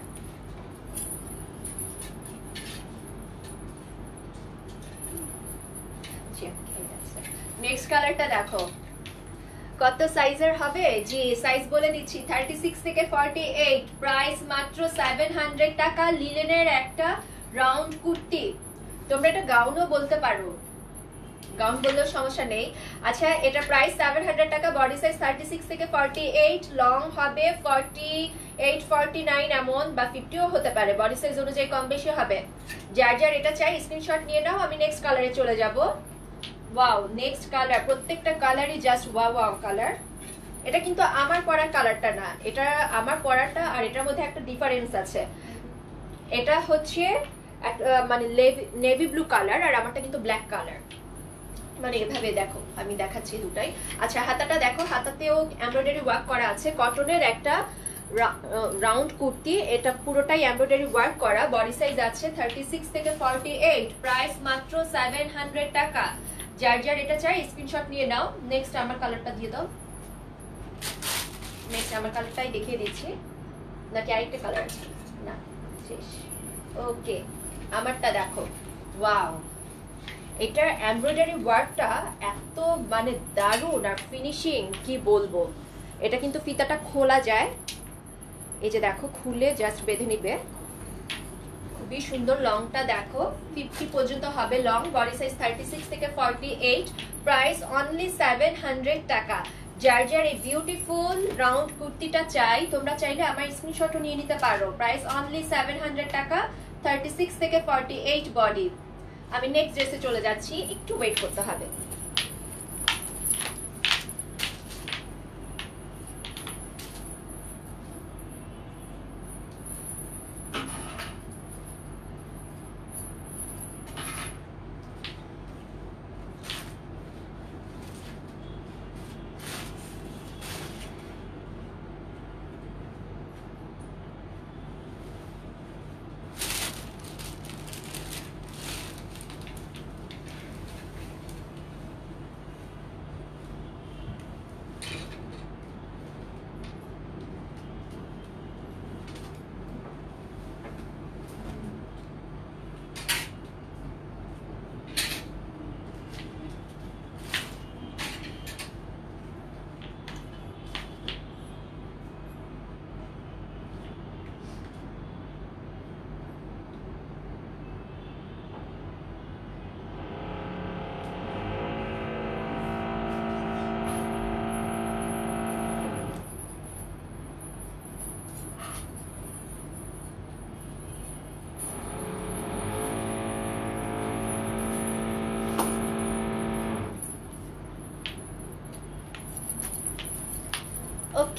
নেক্সট কালারটা দেখো, কত সাইজের হবে? জি সাইজ বলে দিচ্ছি, 36 থেকে 48। প্রাইস মাত্র 700 টাকা। লিলেনের একটা রাউন্ড কুর্তি, তোমরা এটা গাউনও বলতে পারো, গাউন বললেও সমস্যা নেই। আচ্ছা, এটা প্রাইস 700 টাকা। বডি সাইজ 36 থেকে 48। লং হবে 48 49 এমন, বা 50ও হতে পারে, বডি সাইজ অনুযায়ী কম বেশি হবে। যার যার এটা চাই স্ক্রিনশট নিয়ে নাও। আমি নেক্সট কালারে চলে যাব। Wow, next colour. প্রত্যেকটা কালারই জাস্ট ওয়াও ওয়াও কালার। এটা কিন্তু আমার পরার কালারটা না, এটা আমার পরারটা আর এটার মধ্যে একটা ডিফারেন্স আছে। এটা হচ্ছে মানে নেভি ব্লু কালার, আর আমারটা কিন্তু ব্ল্যাক কালার। মানে এভাবে দেখো, আমি দেখাচ্ছি দুটাই। আচ্ছা, হাতাটা দেখো, হাতাতেও এমব্রয়ডারি ওয়ার্ক করা আছে। কটনের একটা রাউন্ড কুর্তি, এটা পুরোটাই এমব্রয়ডারি ওয়ার্ক করা। বডি সাইজ আছে 36 থেকে 48। প্রাইস মাত্র 700 টাকা। যার যার এটা চাই স্ক্রিনশট নিয়ে নাও। নেক্সট আমার কালারটা দিয়ে দাও। নেক্সট আমার কালারটাই দেখিয়ে দিচ্ছি, নাকি আরেকটা কালার আছে? না, শেষ। ওকে, আমারটা দেখো। ওয়াও, এটার এমব্রয়ডারি ওয়ার্কটা এত মানে দারুণ, আর ফিনিশিং কি বলবো। এটা কিন্তু ফিতাটা খোলা যায়, এই যে দেখো, খুলে জাস্ট বেঁধে নিবে। খুবই সুন্দর। লংটা দেখো 50 পর্যন্ত হবে লং। বডি সাইজ 36 থেকে 48। প্রাইস অনলি 700 টাকা। যার যার এই বিউটিফুল রাউন্ড কুর্তিটা চাই, তোমরা চাইলে আমার স্ক্রিনশটও নিয়ে নিতে পারো। প্রাইস অনলি 700 টাকা, 36 থেকে 48 বডি। আমি নেক্সট ড্রেসে চলে যাচ্ছি, একটু ওয়েট করতে হবে।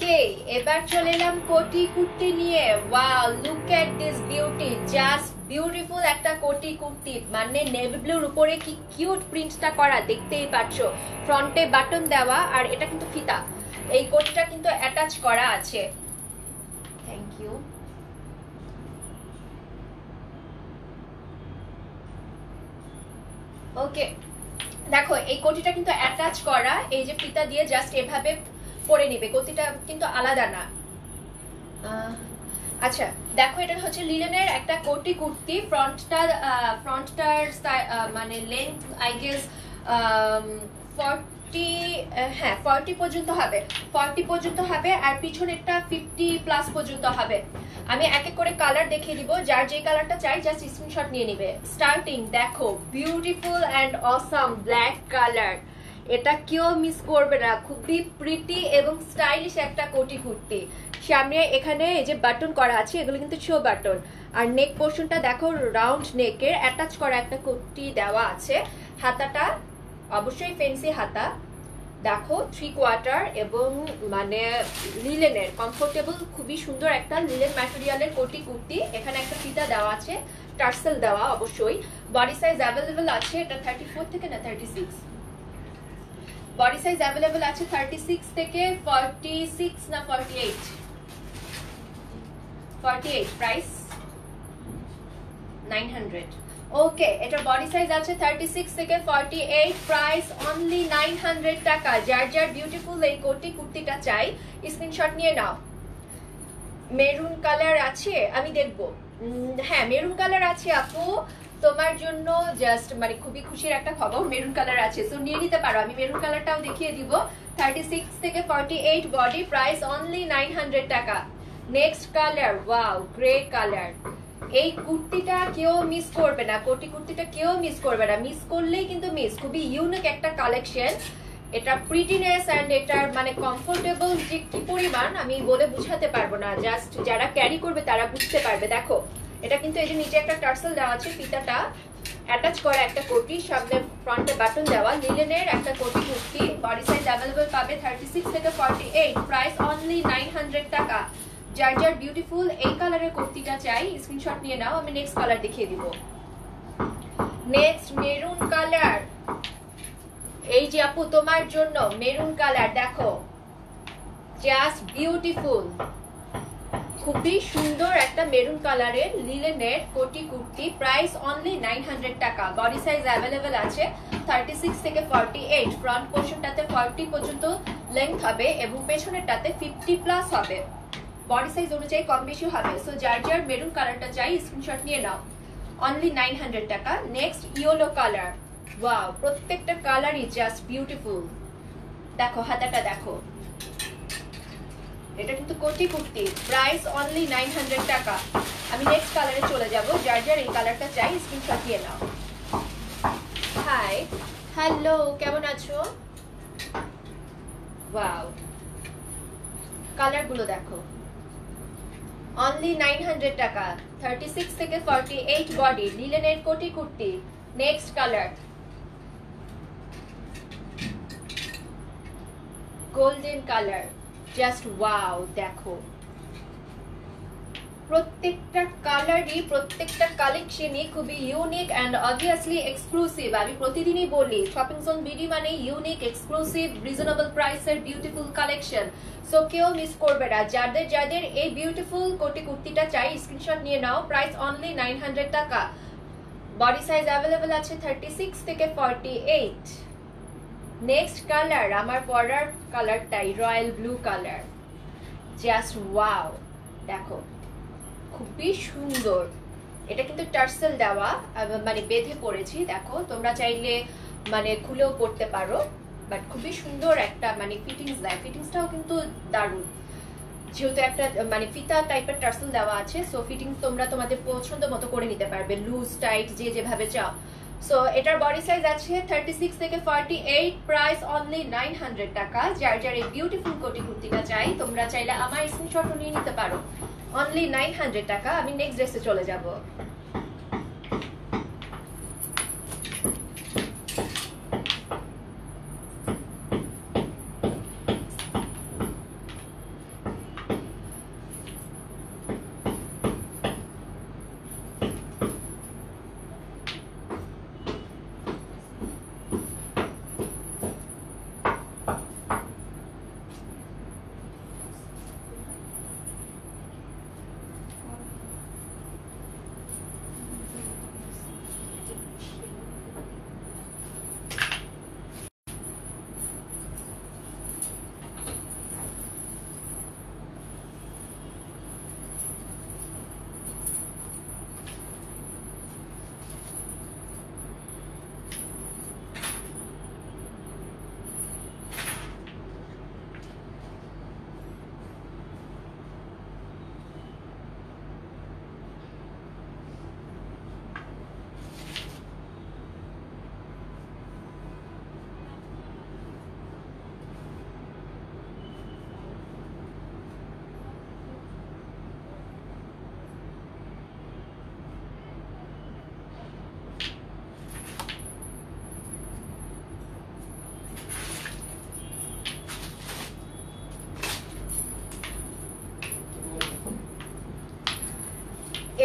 ওকে, এবার চলে এলাম কোটি কুর্তি নিয়ে। Wow, look at this beauty, just beautiful একটা কোটি কুর্তি, মানে নেভি ব্লুর উপরে কি কিউট প্রিন্টটা করা দেখতেই পাচ্ছ। ফ্রন্টে বাটন দেওয়া, আর এটা কিন্তু ফিতা। এই কোটটা কিন্তু অ্যাটাচ করা আছে। Thank you. ওকে, দেখো এই কোটিটা কিন্তু অ্যাটাচ করা, এই যে ফিতা দিয়ে জাস্ট এভাবে পরে নিবে, কোটিটা কিন্তু আলাদা না। আচ্ছা দেখো, এটা হচ্ছে লিলেনের একটা কোটি কুর্তি। ফ্রন্টটার মানে লেন্থ আই গেস 40, হ্যাঁ 40 পর্যন্ত হবে, 40 পর্যন্ত হবে, আর পিছনেরটা 50+ পর্যন্ত হবে। আমি এক এক করে কালার দেখিয়ে দিব, যার যে কালারটা চাই জাস্ট স্ক্রিনশট নিয়ে নিবে। স্টার্টিং দেখো, beautiful and awesome black colour, এটা কেউ মিস করবে না, খুবই প্রিটি এবং স্টাইলিশ একটা কোটি কুর্তি। সামনে এখানে এই যে বাটন করা আছে, এগুলো কিন্তু শো বাটন। আর নেক পোর্শনটা দেখো, রাউন্ড নেকের অ্যাটাচ করা একটা কুর্তি দেওয়া আছে। হাতাটা অবশ্যই ফেন্সি হাতা, দেখো 3/4 এবং মানে লিলেনের কমফোর্টেবল, খুবই সুন্দর একটা লিলেন ম্যাটেরিয়ালের কোটি কুর্তি। এখানে একটা ফিতা দেওয়া আছে, টার্সেল দেওয়া অবশ্যই। বডি সাইজ অ্যাভেলেবল আছে, এটা 34 থেকে না 36, বডি সাইজ অ্যাভেলেবল আছে 36 থেকে 46 না 48, 48, প্রাইস 900। ওকে, এটা বডি সাইজ আছে 36 থেকে 48, প্রাইস অনলি 900 টাকা। যার যার বিউটিফুল এই কোটি কুর্তিটা চাই স্ক্রিনশট নিয়ে নাও। মেরুন কালার আছে, আমি দেখবো। হ্যাঁ মেরুন কালার আছে আপু, তোমার জন্য জাস্ট মানে খুবই খুশির একটা খবর, মেরুন কালার আছে, সো নিয়ে নিতে পারো। আমি মেরুন কালারটাও দেখিয়ে দিব। 36 থেকে 48 বডি, প্রাইস অনলি 900 টাকা। Next colour, wow grey colour. এই কুর্তিটা কেউ মিস করবে না, কোটি কুর্তিটা কেউ মিস করবে না, মিস করলেই কিন্তু মিস। খুবই ইউনিক একটা কালেকশন। এটা প্রিটিনেস এন্ড এটার মানে কমফোর্টেবল যে কি পরিমাণ আমি বলে বুঝাতে পারবো না, জাস্ট যারা ক্যারি করবে তারা বুঝতে পারবে। দেখো এটা কিন্তু এই যে নিচে একটা টার্সেল দেওয়া আছে, ফিতাটা অ্যাটাচ করা একটা কোটি, সামনে ফ্রন্টে বাটন দেওয়া, লিলেনের একটা কোটি কুর্তি। বডি সাইজ অ্যাভেলেবল পাবে 36 থেকে 48, প্রাইস অনলি 900 টাকা। যার যার বিউটিফুল এই কালারের কুর্তিটা চাই স্ক্রিনশট নিয়ে নাও, আমি নেক্সট কালার দেখিয়ে দিব। নেক্সট মেরুন কালার, এই যে আপু তোমার জন্য মেরুন কালার, দেখো জাস্ট বিউটিফুল, খুবই সুন্দর একটা মেরুন কালারের লিলেনের কোটি কুর্তি, প্রাইস অনলি 900 টাকা। বডি সাইজ অ্যাভেলেবল আছে 36 থেকে 48, ফ্রন্ট পোর্শনটাতে 40 পর্যন্ত লেন্থ হবে এবং পেছনেরটাতে 50+ হবে। বডি সাইজ অনুযায়ী কম বেশি হবে, সো যার যার মেরুন কালারটা চাই স্ক্রিনশট নিয়ে নাও, অনলি 900 টাকা। নেক্সট ইয়েলো কালার, ওয়াও প্রত্যেকটা কালারই জাস্ট বিউটিফুল। দেখো হাতাটা দেখো, এটা কিন্তু কোটি কুর্তি, প্রাইস অনলি 900 টাকা। আমি নেক্সট কালারে চলে যাব, যার যার এই কালারটা চাই স্ক্রিনশট নিয়ে নাও। হাই হ্যালো, কেমন আছো? ওয়াও কালারগুলো দেখো, অনলি 900 টাকা। 36 থেকে 48 বডি, লিলেনের কোটি kurti. Next colour golden colour, just wow. দেখো প্রত্যেকটা কালারই, প্রত্যেকটা কালেকশনই খুবই ইউনিক এন্ড অবভিয়াসলি এক্সক্লুসিভ। আমি প্রতিদিনই বলি শপিং জোন বিডি মানে ইউনিক, এক্সক্লুসিভ, রিজনেবল প্রাইসের বিউটিফুল কালেকশন, সো কেউ মিস করবে না। যাদের যাদের এই বিউটিফুল কোটি কুর্তিটা চাই স্ক্রিনশট নিয়ে নাও, প্রাইস অনলি 900 টাকা। বডি সাইজ অ্যাভেলেবল আছে 36 থেকে 48। নেক্সট কালার আমার পরার কালারটাই royal blue colour, just wow. দেখো খুবই সুন্দর, এটা কিন্তু টার্সেল দেওয়া, মানে বেঁধে পড়েছি। দেখো তোমরা চাইলে মানে খুলেও পড়তে পারো, বাট খুবই সুন্দর একটা মানে ফিটিংস দেয়, ফিটিংসটাও কিন্তু দারুণ, যেহেতু একটা মানে ফিতা টাইপের টার্সেল দেওয়া আছে, সো ফিটিংস তোমরা তোমাদের পছন্দ মতো করে নিতে পারবে, লুজ টাইট যে যেভাবে চাও। সো এটার বডি সাইজ আছে 36 থেকে 48, প্রাইস অনলি 900 টাকা। যার যার এই বিউটিফুল কোটি কুর্তিটা চাই তোমরা চাইলে আমার স্ক্রিনশট নিয়ে নিতে পারো, অনলি 900 টাকা। আমি নেক্সট ড্রেসে চলে যাব।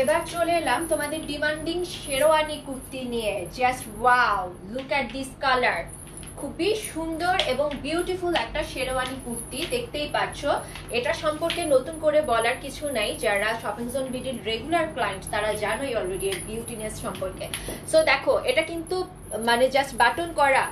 এবার চলে এলাম তোমাদের ডিমান্ডিং শেরওয়ানি কুর্তি নিয়ে। Just wow, look at this colour. খুবই সুন্দর এবং বিউটিফুল একটা শেরওয়ানি কুর্তি, দেখতেই পাচ্ছ। এটা সম্পর্কে নতুন করে বলার কিছু নাই, যারা শপিং জোন বিডির রেগুলার ক্লায়েন্ট তারা জানোই অলরেডি এর বিউটিনেস সম্পর্কে। সো দেখো, এটা কিন্তু মানে জাস্ট বাটন করা,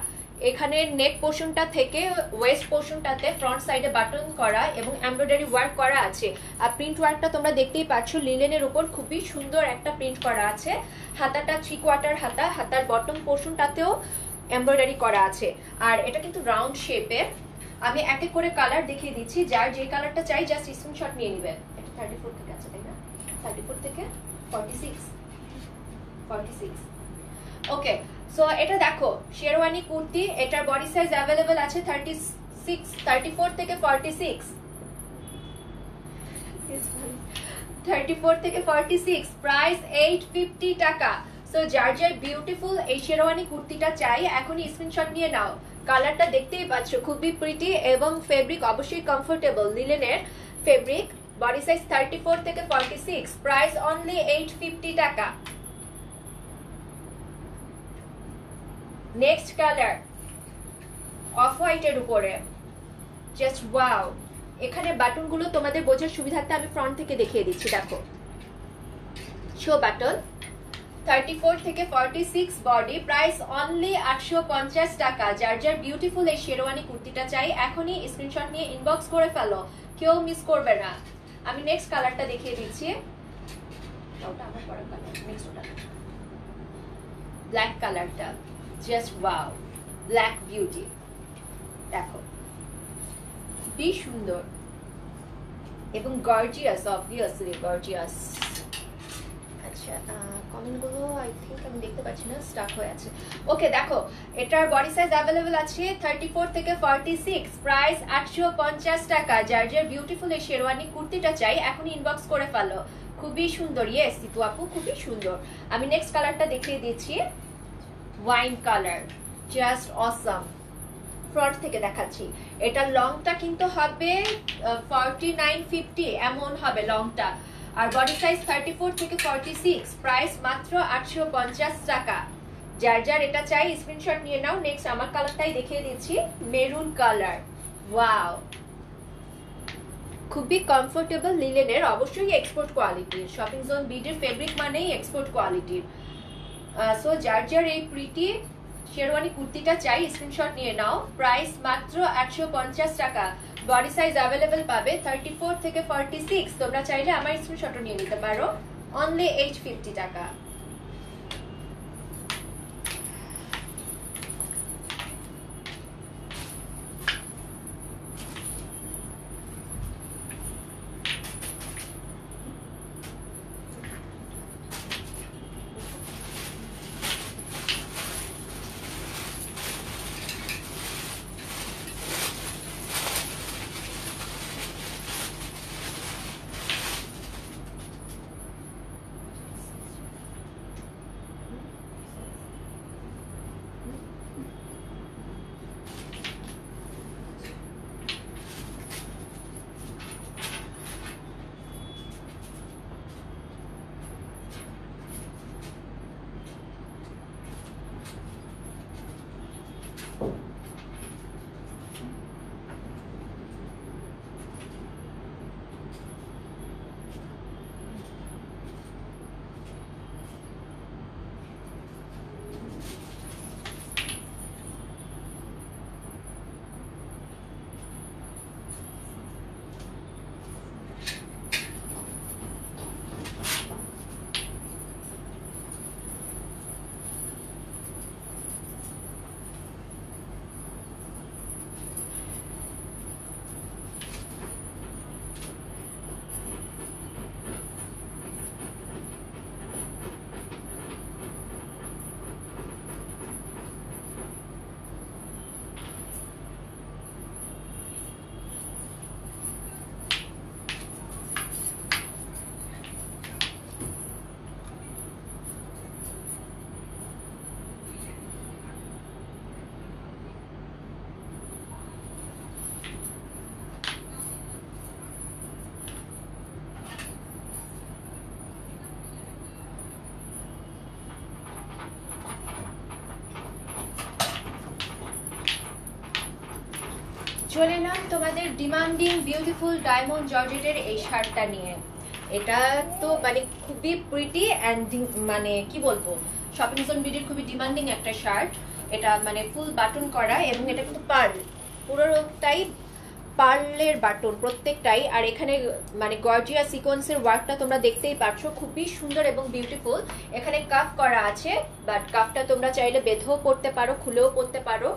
এখানে নেক পোর্শনটা থেকে ওয়েস্ট পোর্শনটাতে ফ্রন্ট সাইডে বাটন করা এবং এমব্রয়ডারি ওয়ার্ক করা আছে। আর প্রিন্ট ওয়ার্কটা তোমরা দেখতেই পাচ্ছ, লিলেনের উপর খুবই সুন্দর একটা প্রিন্ট করা আছে। হাতাটা 3/4 হাতা, হাতার বটম পোর্শনটাতেও এমব্রয়ডারি করা আছে। আর এটা কিন্তু রাউন্ড শেপের। আমি এক এক করে কালার দেখিয়ে দিচ্ছি, যার যে কালারটা চাই জাস্ট স্ক্রিনশট নিয়ে নেবেন। এটা 34 থেকে আছে, তাই না? 34 থেকে 46। ওকে, সো এটা দেখো শেরওয়ানি কুর্তি, এটার বডি সাইজ অ্যাভেলেবল আছে 34 থেকে 46। 34 থেকে 46, প্রাইস 850 টাকা। সো যার যার বিউটিফুল এই শেরওয়ানি কুর্তিটা চাই এখনই স্ক্রিনশট নিয়ে নাও। কালারটা দেখতেই পাচ্ছ, খুবই প্রিটি এবং ফেব্রিক অবশ্যই কমফোর্টেবল, লিলেনের ফেব্রিক। বডি সাইজ 34 থেকে 46, প্রাইস অনলি 850 টাকা। নেক্সট কালার অফ হোয়াইটের উপরে, জাস্ট ওয়াও। এখানে বাটনগুলো তোমাদের বোঝার সুবিধার্থে আমি ফ্রন্ট থেকে দেখিয়ে দিচ্ছি। দেখো, শো বাটন। 34 থেকে 46 বডি, প্রাইস অনলি 850 টাকা। যার যার বিউটিফুল এই শেরওয়ানি কুর্তিটা চাই এখনই স্ক্রিনশট নিয়ে ইনবক্স করে ফেলো, কেউ মিস করবে না। আমি নেক্সট কালারটা দেখিয়ে দিচ্ছি। ওটা আমার পরে কালার, নেক্সট ওটা ব্ল্যাক কালারটা, জাস্ট ওয়াও, ব্ল্যাক বিউটি। দেখো খুবই সুন্দর এবং গর্জিয়াস, অবভিয়াসলি গর্জিয়াস। আচ্ছা, কমেন্টগুলো আই থিঙ্ক আমি দেখতে পাচ্ছি না, স্টাক হয়ে আছে। ওকে, দেখো এটার বডি সাইজ অ্যাভেলেবল আছে 34 থেকে 46, প্রাইস 850 টাকা। যার যার বিউটিফুল এই শেরওয়ানি কুর্তিটা চাই এখনই ইনবক্স করে ফেলো। খুবই সুন্দর, ইয়েস সিতু আপু, খুবই সুন্দর। আমি নেক্সট কালারটা দেখিয়ে দিচ্ছি, wine colour, just awesome. Front থেকে দেখাচ্ছি, এটা লংটা কিন্তু হবে 49-50 এমন হবে লংটা। আর বডি সাইজ 34 থেকে 46, প্রাইস মাত্র 850 টাকা। যার যার এটা চাই স্ক্রিনশট নিয়ে নাও। নেক্সট আমার কালারটাই দেখিয়ে দিচ্ছি, মেরুন কালার। ওয়াও, খুবই কমফোর্টেবল, লিলেনের, অবশ্যই এক্সপোর্ট কোয়ালিটির। শপিং জোন বিডির ফেব্রিক মানেই এক্সপোর্ট কোয়ালিটির। সো যার যার এই প্রিটি শেরওয়ানি কুর্তিটা চাই স্ক্রিনশট নিয়ে নাও। প্রাইস মাত্র 850 টাকা। বডি সাইজ অ্যাভেলেবেল পাবে 34 থেকে 46। তোমরা চাইলে আমার স্ক্রিনশটও নিয়ে নিতে পারো, অনলি 850 টাকা। চলে এলাম তোমাদের ডিমান্ডিং বিউটিফুল ডায়মন্ড জর্জেটের এই শার্টটা নিয়ে। এটা তো মানে খুবই প্রিটি অ্যান্ড মানে কি বলবো, শপিং জোন বিডির খুবই ডিমান্ডিং একটা শার্ট। এটা মানে ফুল বাটন করা এবং এটা কিন্তু পার্ল, পুরোটাই পার্লের বাটন প্রত্যেকটাই। আর এখানে মানে গর্জিয়াস সিকোয়েন্সের ওয়ার্কটা তোমরা দেখতেই পাচ্ছ, খুবই সুন্দর এবং বিউটিফুল। এখানে কাফ করা আছে, বাট কাফটা তোমরা চাইলে বেঁধেও পরতে পারো, খুলেও পরতে পারো।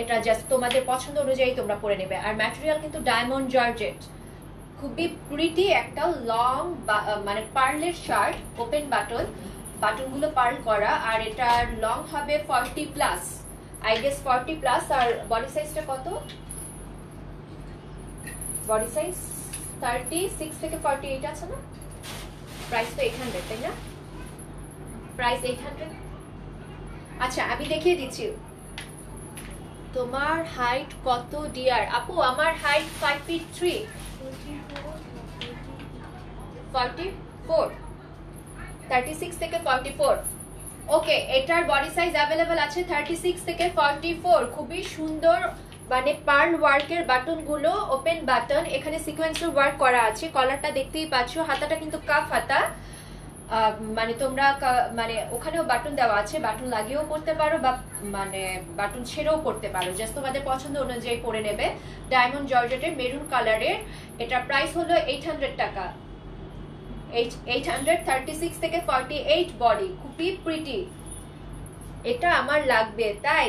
এটা জাস্ট তোমাদের পছন্দ অনুযায়ী তোমরা পরে নেবে। আর ম্যাটেরিয়াল কিন্তু ডায়মন্ড জর্জেট, খুবই প্রিটি একটা লং মানে পার্লের শার্ট, ওপেন বাটন, বাটনগুলো পার্ল করা। আর এটার লং হবে 40+, আই গেস 40+। আর বডি সাইজটা কত? বডি সাইজ 36 থেকে 48 আছে না? প্রাইস তো 800, তাই না? প্রাইস 800। আচ্ছা আমি দেখিয়ে দিচ্ছি তোমার হাইট কত ডিয়ার আপু। আমার হাইট 5 feet 3, 44, 36 থেকে 44। ওকে, এটার বডি সাইজ অ্যাভেলেবল আছে 36 থেকে 44। খুবই সুন্দর মানে পার্ল ওয়ার্কের বাটন গুলো ওপেন বাটন, এখানে সিকোয়েন্সের ওয়ার্ক করা আছে। কলারটা দেখতেই পাচ্ছ, হাতাটা কিন্তু কাফ হাতা। মানে তোমরা মানে ওখানেও বাটন দেওয়া আছে, বাটন লাগিয়েও পড়তে পারো বা মানে বাটন ছেড়েও পড়তে পারো, জাস্ট তোমাদের পছন্দ অনুযায়ী পরে নেবে। ডায়মন্ড জর্জেটের মেরুন কালারের, এটা প্রাইস হলো 800 টাকা। 800, 36 থেকে 48 বডি, খুবই প্রিটি। এটা আমার লাগবে, তাই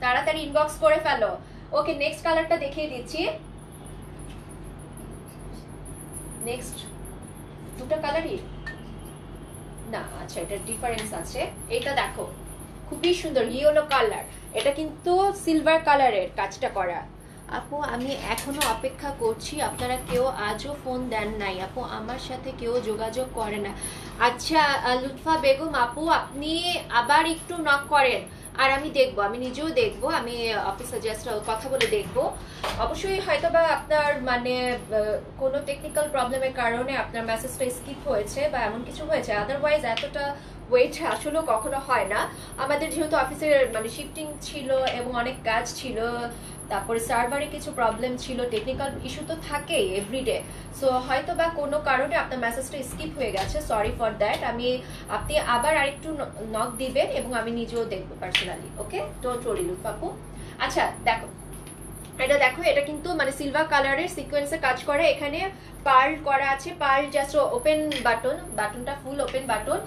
তাড়াতাড়ি ইনবক্স করে ফেলো। ওকে, নেক্সট কালারটা দেখিয়ে দিচ্ছি। নেক্সট দুটো কালারই না, আচ্ছা এটা ডিফারেন্স আছে। এটা দেখো খুবই সুন্দর ইয়েলো কালার, এটা কিন্তু সিলভার কালারের কাজটা করা। আপু আমি এখনো অপেক্ষা করছি, আপনারা কেউ আজও ফোন দেন নাই আপু, আমার সাথে কেউ যোগাযোগ করে না। আচ্ছা লুৎফা বেগম আপু, আপনি আবার একটু নক করেন আর আমি দেখবো, আমি নিজেও দেখবো, আমি অফিসে জাস্ট কথা বলে দেখবো। অবশ্যই হয়তো বা আপনার মানে কোনো টেকনিক্যাল প্রবলেমের কারণে আপনার মেসেজটা স্কিপ হয়েছে বা এমন কিছু হয়েছে, আদারওয়াইজ এতটা ওয়েট আসলে কখনো হয় না। আমাদের যেহেতু অফিসের মানে শিফটিং ছিল এবং অনেক কাজ ছিল, তারপরে সার্ভারে কিছু প্রবলেম ছিল, টেকনিক্যাল ইস্যু তো থাকেই এভরিডে। সো হয়তো বা কোনো কারণে আপনার মেসেজটা স্কিপ হয়ে গেছে, সরি ফর দ্যাট। আপনি আবার আরেকটু নক দিবেন এবং আমি নিজেও দেখবো পার্সোনালি। Okay, don't worry লুৎফাপু। আচ্ছা দেখো, এটা দেখো, এটা কিন্তু মানে সিলভার কালারের সিকোয়েন্সে কাজ করে, এখানে পার্ল করা আছে, পার্ল জাস্ট ওপেন বাটন, বাটনটা ফুল ওপেন বাটন।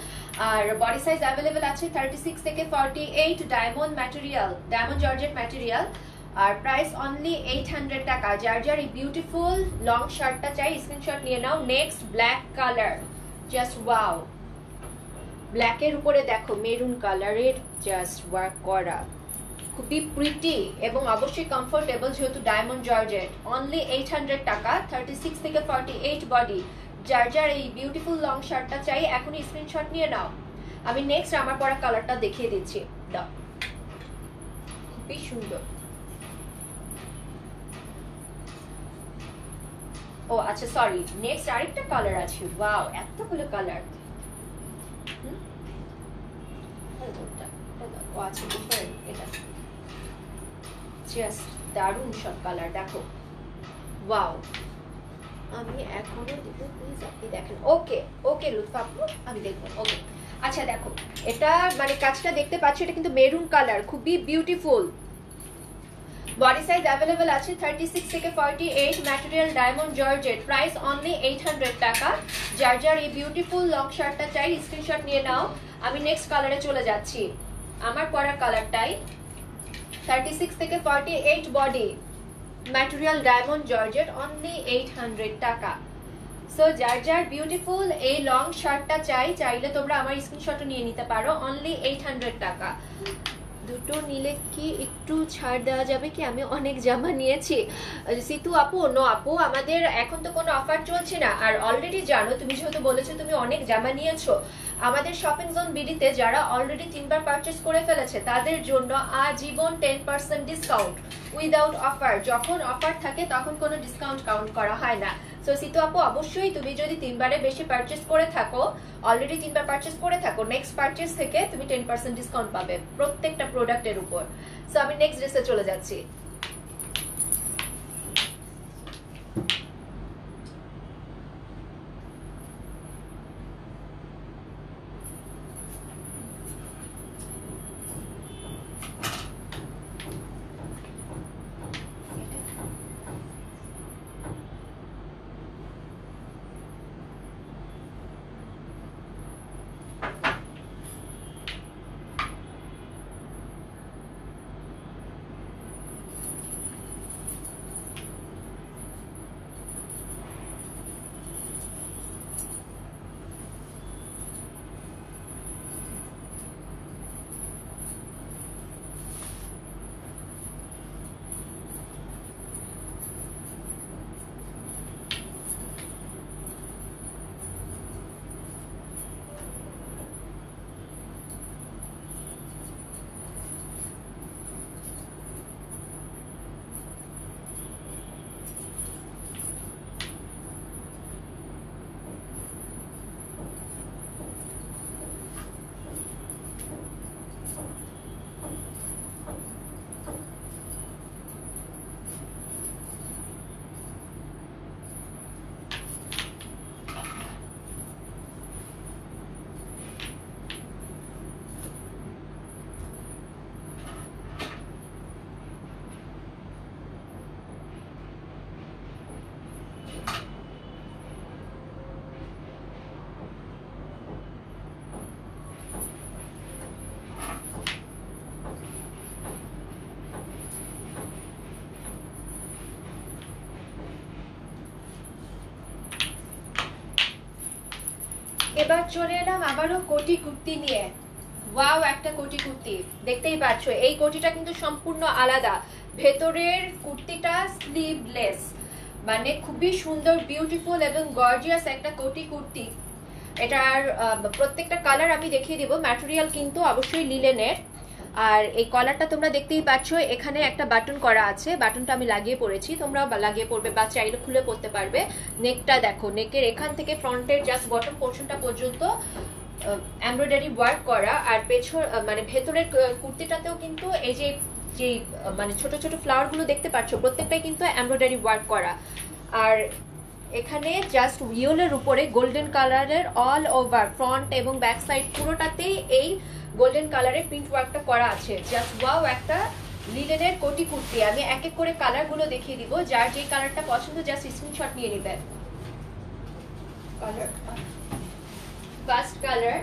আর বডি সাইজ অ্যাভেলেবেল আছে 36 থেকে 48, diamond material, diamond georgette material. আর প্রাইস অনলি 800 টাকা। যার যার এই বিউটিফুল লং শার্টটা চাই স্ক্রিনশট নিয়ে নাও। Next black colour, just wow, ব্ল্যাকের উপরে দেখো মেরুন কালারের জাস্ট ওয়ার্ক করা, খুবই প্রিটি এবং অবশ্যই কমফোর্টেবল, যেহেতু ডায়মন্ড জর্জেট। অনলি 800 টাকা, 36 থেকে 48 বডি। যার যার এই বিউটিফুল লং শার্টটা চাই এখনই স্ক্রিনশট নিয়ে নাও। আমি নেক্সট আমার পরা কালারটা দেখিয়ে দিচ্ছি, দাও, খুবই সুন্দর। ও আচ্ছা সরি, নেক্সট আরেকটা কালার আছে। ওয়াও, এতগুলো কালার। ও আচ্ছা ডিফারেন্ট, এটা জাস্ট দারুণ সব কালার দেখো। ওয়াও, আমি এখনো দেখবো, প্লিজ আপনি দেখেন। ওকে ওকে লুৎফা আপু, আমি দেখবো। ওকে আচ্ছা দেখো, এটা মানে কাজটা দেখতে পাচ্ছি, এটা কিন্তু মেরুন কালার, খুবই বিউটিফুল। বডি সাইজ অ্যাভেলেবেল আছে 36 থেকে 48, material diamond georgette. Price only 800 টাকা। যার যার এই বিউটিফুল লং শার্টটা চাই স্ক্রিনশট নিয়ে নাও। আমি নেক্সট কালারে চলে যাচ্ছি, আমার পরা কালারটাই 36 থেকে 48 body, material diamond georgette, only 800 টাকা। সো যার যার বিউটিফুল এই লং শার্টটা চাইলে তোমরা আমার স্ক্রিনশটও নিয়ে নিতে পারো, অনলি 800 টাকা। দুটো নিলে কি একটু ছাড় দেওয়া যাবে কি? আমি অনেক জামা নিয়েছি। সিতু আপু, নো আপু, আমাদের এখন তো কোনো অফার চলছে না। আর অলরেডি জানো, তুমি যেহেতু বলেছো তুমি অনেক জামা নিয়েছো, আমাদের শপিং জোন বিডিতে যারা অলরেডি 3বার পারচেস করে ফেলেছে তাদের জন্য আজীবন 10% ডিসকাউন্ট উইদাউট অফার। যখন অফার থাকে তখন কোনো ডিসকাউন্ট কাউন্ট করা হয় না। সো সিতু আপু, অবশ্যই তুমি যদি 3বারের বেশি পারচেস করে থাকো, অলরেডি 3বার পারচেস করে থাকো, নেক্সট পারচেস থেকে তুমি 10% ডিসকাউন্ট পাবে প্রত্যেকটা প্রোডাক্টের উপর। সো আমি নেক্সট ড্রেসে চলে যাচ্ছি। এবার চলে এলাম আবারও কোটি কুর্তি নিয়ে। ওয়াও, একটা কোটি কুর্তি দেখতেই পাচ্ছ। এই কোটিটা কিন্তু সম্পূর্ণ আলাদা। ভেতরের কুর্তিটা স্লিভলেস, মানে খুবই সুন্দর, বিউটিফুল এবং গর্জিয়াস একটা কোটি কুর্তি। এটার প্রত্যেকটা কালার আমি দেখিয়ে দিব। ম্যাটেরিয়াল কিন্তু অবশ্যই লিলেনের। আর এই কলারটা তোমরা দেখতেই পাচ্ছ, এখানে একটা বাটন করা আছে, বাটনটা আমি লাগিয়ে পড়েছি, তোমরাও লাগিয়ে পড়বে বা চাইলে খুলে পড়তে পারবে। নেকটা দেখো, নেকের এখান থেকে ফ্রন্টের জাস্ট বটম পোর্শনটা পর্যন্ত এমব্রয়ডারি ওয়ার্ক করা। আর পেছন মানে ভেতরের কুর্তিটাতেও কিন্তু এই যে যে মানে ছোট ছোট ফ্লাওয়ার গুলো দেখতে পাচ্ছ, প্রত্যেকটাই কিন্তু এমব্রয়ডারি ওয়ার্ক করা। আর এখানে জাস্ট ইয়েলোর উপরে গোল্ডেন কালারের অল ওভার ফ্রন্ট এবং ব্যাক সাইড পুরোটাতেই এই গোল্ডেন কালারের প্রিন্ট ওয়ার্কটা করা আছে। জাস্ট ওয়াও, একটা লিলেনের কোটি কুর্তি। আমি এক এক করে কালার গুলো দেখিয়ে দিব, যার যে কালারটা পছন্দ জাস্ট স্ক্রিনশট নিয়ে নেবেন। কালার ফার্স্ট কালার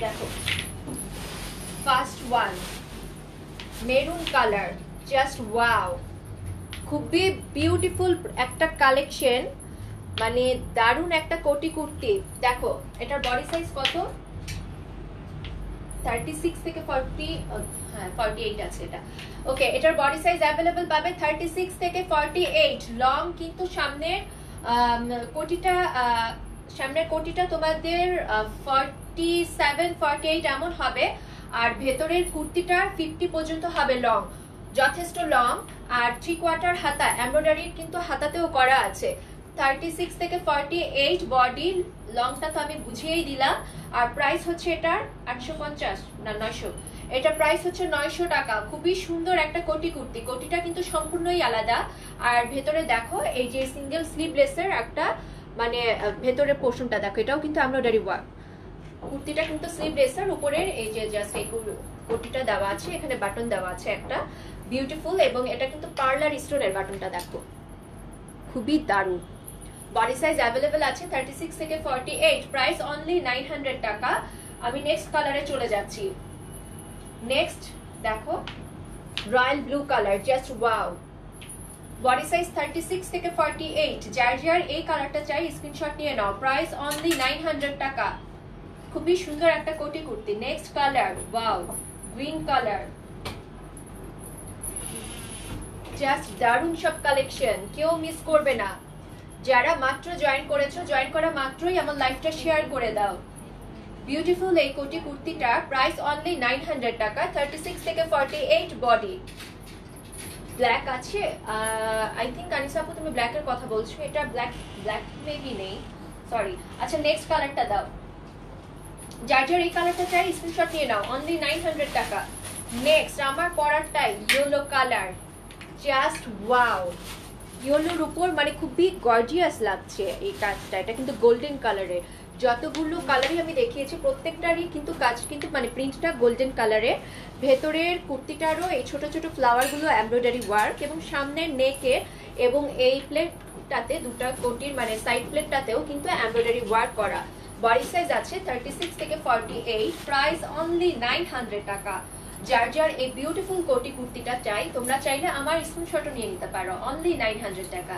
দেখো, first one maroon colour, just wow, খুবই বিউটিফুল একটা কালেকশন, মানে দারুণ একটা কোটি কুর্তি। দেখো এটার বডি সাইজ কত, 36 থেকে 40, হ্যাঁ 48 আছে এটা। ওকে, এটার বডি সাইজ অ্যাভেলেবল পাবে 36 থেকে 48। লং কিন্তু সামনের কোটিটা তোমাদের 47 48 এমন হবে। আর ভেতরের কুর্তিটা 50 পর্যন্ত হবে লং, যথেষ্ট লং। আর 3/4 হাতা এমব্রয়ডারির কিন্তু হাতাতেও করা আছে। 36 থেকে 48 বডি, লংটা তো আমি বুঝিয়েই দিলাম। আর প্রাইস হচ্ছে এটার 850 না 900, এটা প্রাইস হচ্ছে 900 টাকা। খুবই সুন্দর একটা কোটি কুর্তি, কোটিটা কিন্তু সম্পূর্ণই আলাদা। আর ভেতরে দেখো এই যে সিঙ্গেল স্লিভলেসের একটা মানে ভেতরের পোর্শনটা দেখো, এটাও কিন্তু এমব্রয়ডারি ওয়ার্ক। কুর্তিটা কিন্তু স্লিভলেসের উপরের এই যে জাস্ট এই কোটিটা দেওয়া আছে, এখানে বাটন দেওয়া আছে একটা, বিউটিফুল। এবং এটা কিন্তু পার্লার স্টোনের বাটনটা দেখো, খুবই দারুণ। বডি সাইজ অ্যাভেলেবল আছে 36 থেকে 48, প্রাইস অনলি 900 টাকা। আমি নেক্সট কালারে চলে যাচ্ছি। নেক্সট দেখো royal blue colour, just wow, body size 36 থেকে 48। যার যার এই কালারটা চাই স্ক্রিনশট নিয়ে নাও, প্রাইস অনলি 900 টাকা। খুবই সুন্দর একটা কোটি kurti. Next colour, wow, green colour, just দারুণ সব কালেকশন, কেউ মিস করবে না। যারা মাত্র জয়েন করেছো, জয়েন করা মাত্রই আমার লাইভটা শেয়ার করে দাও। বিউটিফুল এই কোটি কুর্তিটা, প্রাইস অনলি 900 টাকা, 36 থেকে 48 বডি। ব্ল্যাক আছে, আই থিঙ্ক আনিসা আপু তুমি ব্ল্যাকের কথা বলছো, এটা ব্ল্যাক মেবি নেই, সরি। আচ্ছা নেক্সট কালারটা দাও, যার যার এই কালারটা চাই স্ক্রিনশট নিয়ে নাও, অনলি 900 টাকা। নেক্সট আমার পরারটাই ইয়েলো কালার, জাস্ট ওয়াও, ইয়েলোর উপর মানে খুবই গর্জিয়াস লাগছে এই কাজটা। এটা কিন্তু গোল্ডেন কালারের, যতগুলো কালারই আমি দেখিয়েছি প্রত্যেকটারই কিন্তু কাজ কিন্তু মানে প্রিন্টটা গোল্ডেন কালারের। ভেতরের কুর্তিটারও এই ছোট ছোট ফ্লাওয়ার গুলো এমব্রয়ডারি ওয়ার্ক, এবং সামনের নেকে এবং এই প্লেটটাতে দুটো কোটির মানে সাইড প্লেটটাতেও কিন্তু এমব্রয়ডারি ওয়ার্ক করা। বডি সাইজ আছে 36 থেকে 48, প্রাইস অনলি 900 টাকা। যার যার এই বিউটিফুল কোটি কুর্তিটা চাই, তোমরা চাইলে আমার স্ক্রিনশটও নিয়ে নিতে পারো, অনলি 900 টাকা।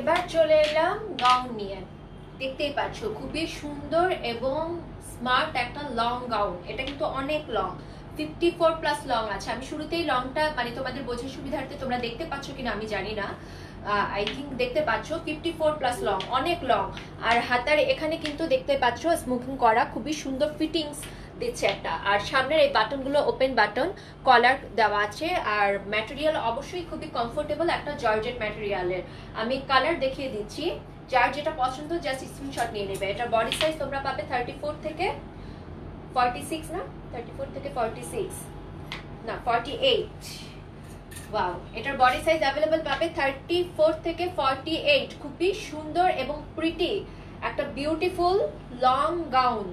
এবার চলে এলাম গাউন নিয়ে। দেখতেই পাচ্ছ খুবই সুন্দর এবং স্মার্ট একটা লং গাউন। এটা কিন্তু অনেক লং, 54+ লং আছে। আমি শুরুতেই লংটা মানে তোমাদের বোঝার সুবিধার্থে, তোমরা দেখতে পাচ্ছ কিনা আমি জানি না, আই থিঙ্ক দেখতে পাচ্ছ 54+ লং, অনেক লং। আর হাতার এখানে কিন্তু দেখতে পাচ্ছ স্মোকিং করা, খুবই সুন্দর ফিটিংস দিচ্ছে একটা। আর সামনের এই বাটনগুলো ওপেন বাটন, কলার দেওয়া আছে। আর ম্যাটেরিয়াল অবশ্যই খুবই কমফোর্টেবল, একটা জর্জেট ম্যাটেরিয়ালের। আমি কালার দেখিয়ে দিচ্ছি, যার যেটা পছন্দ জাস্ট স্ক্রিনশট নিয়ে নেবে। এটা বডি সাইজ তোমরা পাবে 34 থেকে 46, না 34 থেকে 46 না 48। ওয়াও, এটার বডি সাইজ অ্যাভেলেবল পাবে 34 থেকে 48। খুবই সুন্দর এবং প্রিটি একটা বিউটিফুল লং গাউন।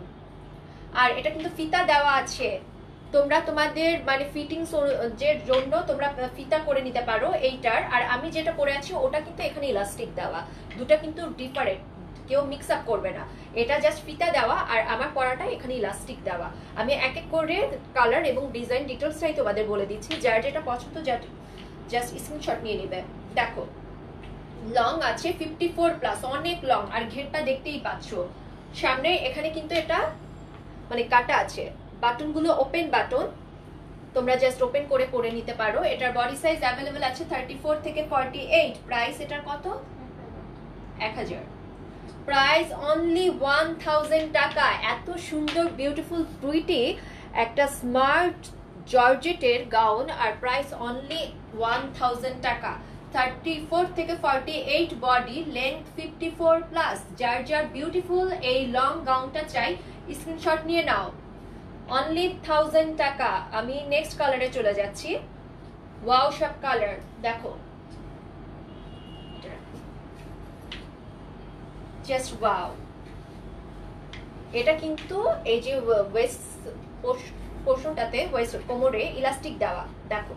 আর এটা কিন্তু ফিতা দেওয়া আছে, তোমরা তোমাদের মানে ফিটিংস এর জন্য তোমরা ফিতা করে নিতে পারো এইটার। আর আমি যেটা পরে আছি ওটা কিন্তু এখানে ইলাস্টিক দেওয়া, দুটো কিন্তু ডিফারেন্ট, কেউ মিক্স আপ করবে না। এটা জাস্ট ফিতা দেওয়া আর আমার পরাটা এখানে ইলাস্টিক দেওয়া। আমি এক এক করে কালার এবং ডিজাইন ডিটেলসটাই তোমাদের বলে দিচ্ছি, যার যেটা পছন্দ জাস্ট স্ক্রিনশট নিয়ে নেবে। দেখো লং আছে 54+, অনেক লং। আর ঘেরটা দেখতেই পাচ্ছ, সামনে এখানে কিন্তু এটা মানে কাটা আছে। বাটনগুলো ওপেন বাটন, তোমরা জাস্ট ওপেন করে পরে নিতে পারো। এটার বডি সাইজ অ্যাভেলেবল আছে 34 থেকে 48। প্রাইস এটার কত? 1000। প্রাইস অনলি 1000 টাকা। এত সুন্দর বিউটিফুল প্রিটি একটা স্মার্ট জর্জেটের গাউন, আর প্রাইস অনলি 1000 টাকা। 34 থেকে 48 বডি, লেন্থ 54+। যার যার বিউটিফুল এই লং গাউনটা চাই স্ক্রিনশট নিয়ে নাও। অনলি 1000 টাকা। আমি নেক্সট কালারে চলে যাচ্ছি। ওয়াও সব কালার দেখো, জাস্ট ওয়াও। এটা কিন্তু এই যে ওয়েস্ট পোর্শনটাতে, ওয়েস্ট কোমরে ইলাস্টিক দেওয়া দেখো।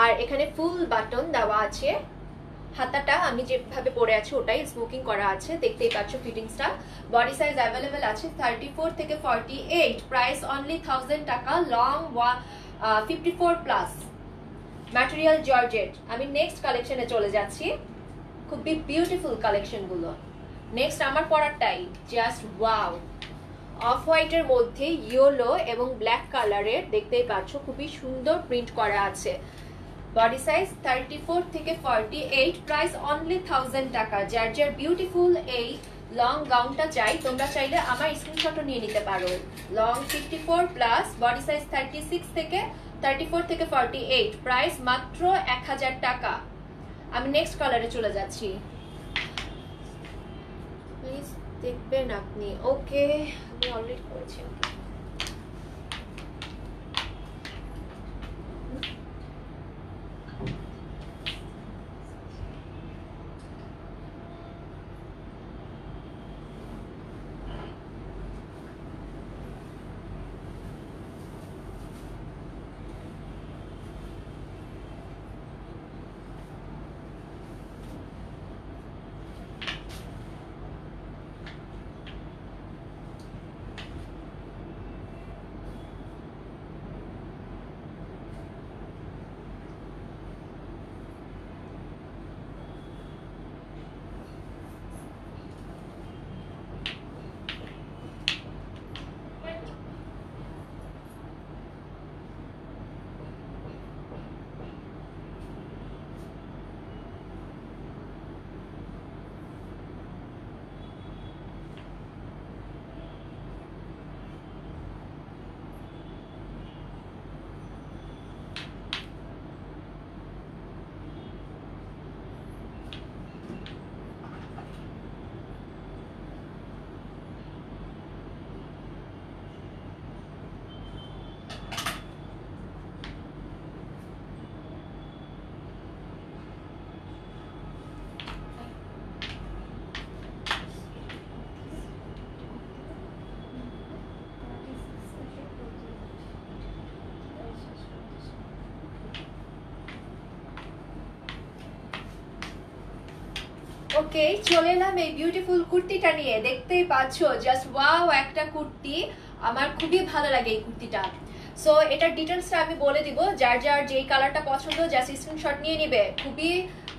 আর এখানে ফুল বাটন দেওয়া আছে। হাতাটা আমি যেভাবে পরে আছি ওটাই স্মোকিং করা আছে, দেখতেই পাচ্ছ ফিটিংসটা। বডি সাইজ অ্যাভেলেবেল আছে 34 থেকে 48। প্রাইস অনলি 1000 টাকা। Long 54+, material georgette. আমি নেক্সট কালেকশনে চলে যাচ্ছি, খুবই বিউটিফুল কালেকশন গুলো। নেক্সট আমার পরাটাই জাস্ট ওয়াও, অফ হোয়াইটের মধ্যে ইয়েলো এবং ব্ল্যাক কালারের, দেখতেই পাচ্ছ খুবই সুন্দর প্রিন্ট করা আছে। বডি সাইজ 34 থেকে 48। প্রাইস অনলি 1000 টাকা। যার যার বিউটিফুল এই লং গাউনটা চাই, তোমরা চাইলে আমার স্ক্রিনশটও নিয়ে নিতে পারো। লং 54+, বডি সাইজ 36 থেকে 34 থেকে 48। প্রাইস মাত্র 1000 টাকা। আমি নেক্সট কালারে চলে যাচ্ছি, প্লিজ দেখবেন আপনি। ওকে, আমি অলরেডি করেছি। ওকে, চলে এলাম এই বিউটিফুল কুর্তিটা নিয়ে। দেখতেই পাচ্ছ জাস্ট ওয়াও একটা কুর্তি, আমার খুবই ভালো লাগে এই কুর্তিটা। সো এটার ডিটেলসটা আমি বলে দিব, যার যার যেই কালারটা পছন্দ জাস্ট স্ক্রিনশট নিয়ে নিবে। খুবই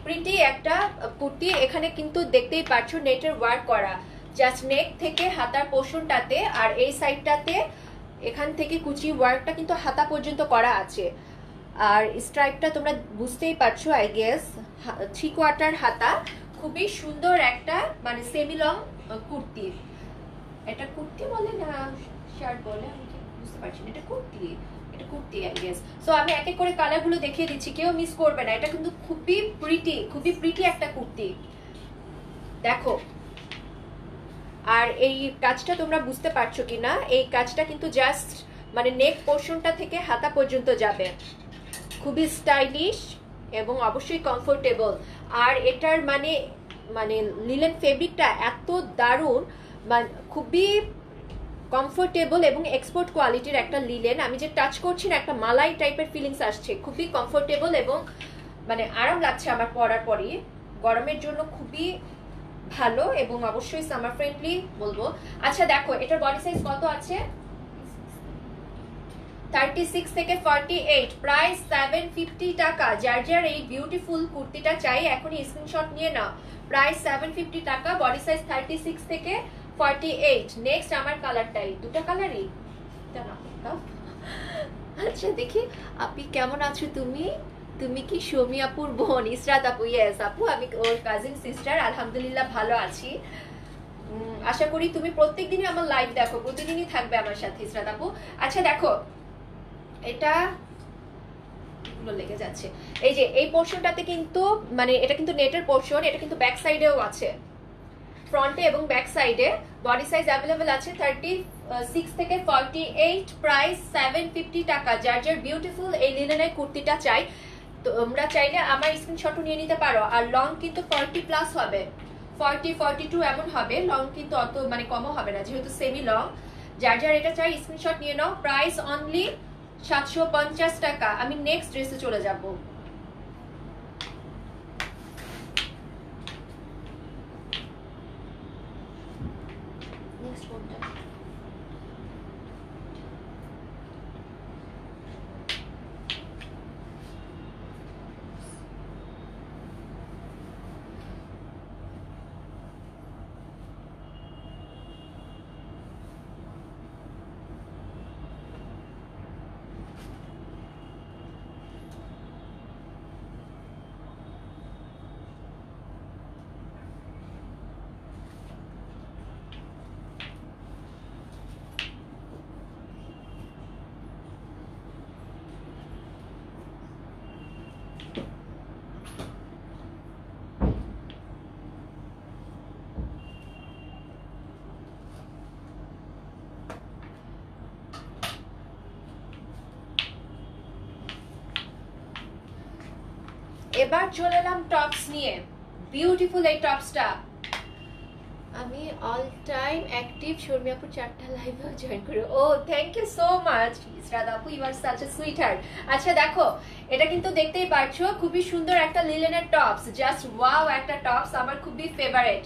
প্রিটি একটা কুর্তি। এখানে কিন্তু দেখতেই পাচ্ছ নেটের ওয়ার্ক করা, জাস্ট নেক থেকে হাতার পোর্শনটাতে, আর এই সাইডটাতে এখান থেকে কুচি ওয়ার্কটা কিন্তু হাতা পর্যন্ত করা আছে। আর স্ট্রাইপটা তোমরা বুঝতেই পারছো, আই গেস 3/4 হাতা। খুবই সুন্দর একটা মানে সেমি লং কুর্তি। এটা কুর্তি বলে না শার্ট বলে আমি বুঝতে পারছি না, এটা কুর্তি, এটা কুর্তি আই গেস। সো আমি এক এক করে কালারগুলো দেখিয়ে দিচ্ছি, কেউ মিস করবে না। এটা কিন্তু খুবই প্রিটি একটা কুর্তি, দেখো। আর এই কাজটা তোমরা বুঝতে পারছো কিনা, এই কাজটা কিন্তু জাস্ট মানে নেক পোর্শনটা থেকে হাতা পর্যন্ত যাবে। খুবই স্টাইলিশ এবং অবশ্যই কমফোর্টেবল। আর এটার মানে মানে লিলেন ফেব্রিকটা এত দারুণ, মানে খুবই কমফোর্টেবল এবং এক্সপোর্ট কোয়ালিটির একটা লিলেন। আমি যে টাচ করছি না, একটা মালাই টাইপের ফিলিংস আসছে। খুবই কমফোর্টেবল এবং মানে আরাম লাগছে আমার পরার পরই। গরমের জন্য খুবই ভালো এবং অবশ্যই সামার ফ্রেন্ডলি বলবো। আচ্ছা দেখো, এটার বডি সাইজ কত আছে? 36 থেকে 48, প্রাইস 750 টাকা। যার যার এই বিউটিফুল কুর্তিটা চাই এখনই স্ক্রিনশট নিয়ে নাও। প্রাইস 750 টাকা, বডি সাইজ 36 থেকে 48। নেক্সট আমার কালারটাই, দুটো কালারই। আচ্ছা দেখি আপনি কেমন আছো? তুমি কি সৌমি আপুর বোন? ইসরাত আপু, ইয়েস আপু, আমি ওর কাজিন সিস্টার। আলহামদুলিল্লাহ ভালো আছি। আশা করি তুমি প্রত্যেকদিনই আমার লাইভ দেখো, প্রতিদিনই থাকবে আমার সাথে ইসরাত আপু। আচ্ছা দেখো, এটা লেগে যাচ্ছে। এই যে এই পোর্শনটাতে কিন্তু মানে এটা কিন্তু নেটের পোর্শন, এটা কিন্তু ব্যাক সাইডেও আছে, ফ্রন্টে এবং ব্যাক সাইডে। বডি সাইজ অ্যাভেলেবল আছে 36 থেকে 48, প্রাইস 750 টাকা। যার যার বিউটিফুল এই লিনেনের কুর্তিটা চাই তোমরা চাইলে আমার স্ক্রিনশটও নিয়ে নিতে পারো। আর লং কিন্তু 40 প্লাস হবে, 40, 42 এমন হবে। লং কিন্তু অত মানে কমও হবে না, যেহেতু সেমি লং। যার যার এটা চাই স্ক্রিনশট নিয়ে নাও। প্রাইস অনলি 750 টাকা। আমি নেক্সট ড্রেসে চলে যাব। নেক্সট কোনটা? এবার চলে এলাম টপস নিয়ে। বিউটিফুল এই টপসটা। আমি অল টাইম অ্যাক্টিভ, শর্মি আপুর 4টা লাইভে জয়েন করি। Oh thank you so much Israt আপু, you are such a sweetheart. আচ্ছা দেখো, এটা কিন্তু দেখতেই পাচ্ছো খুবই সুন্দর একটা লিলেনের টপস, জাস্ট ওয়াও একটা টপস, আমার খুবই ফেভারিট।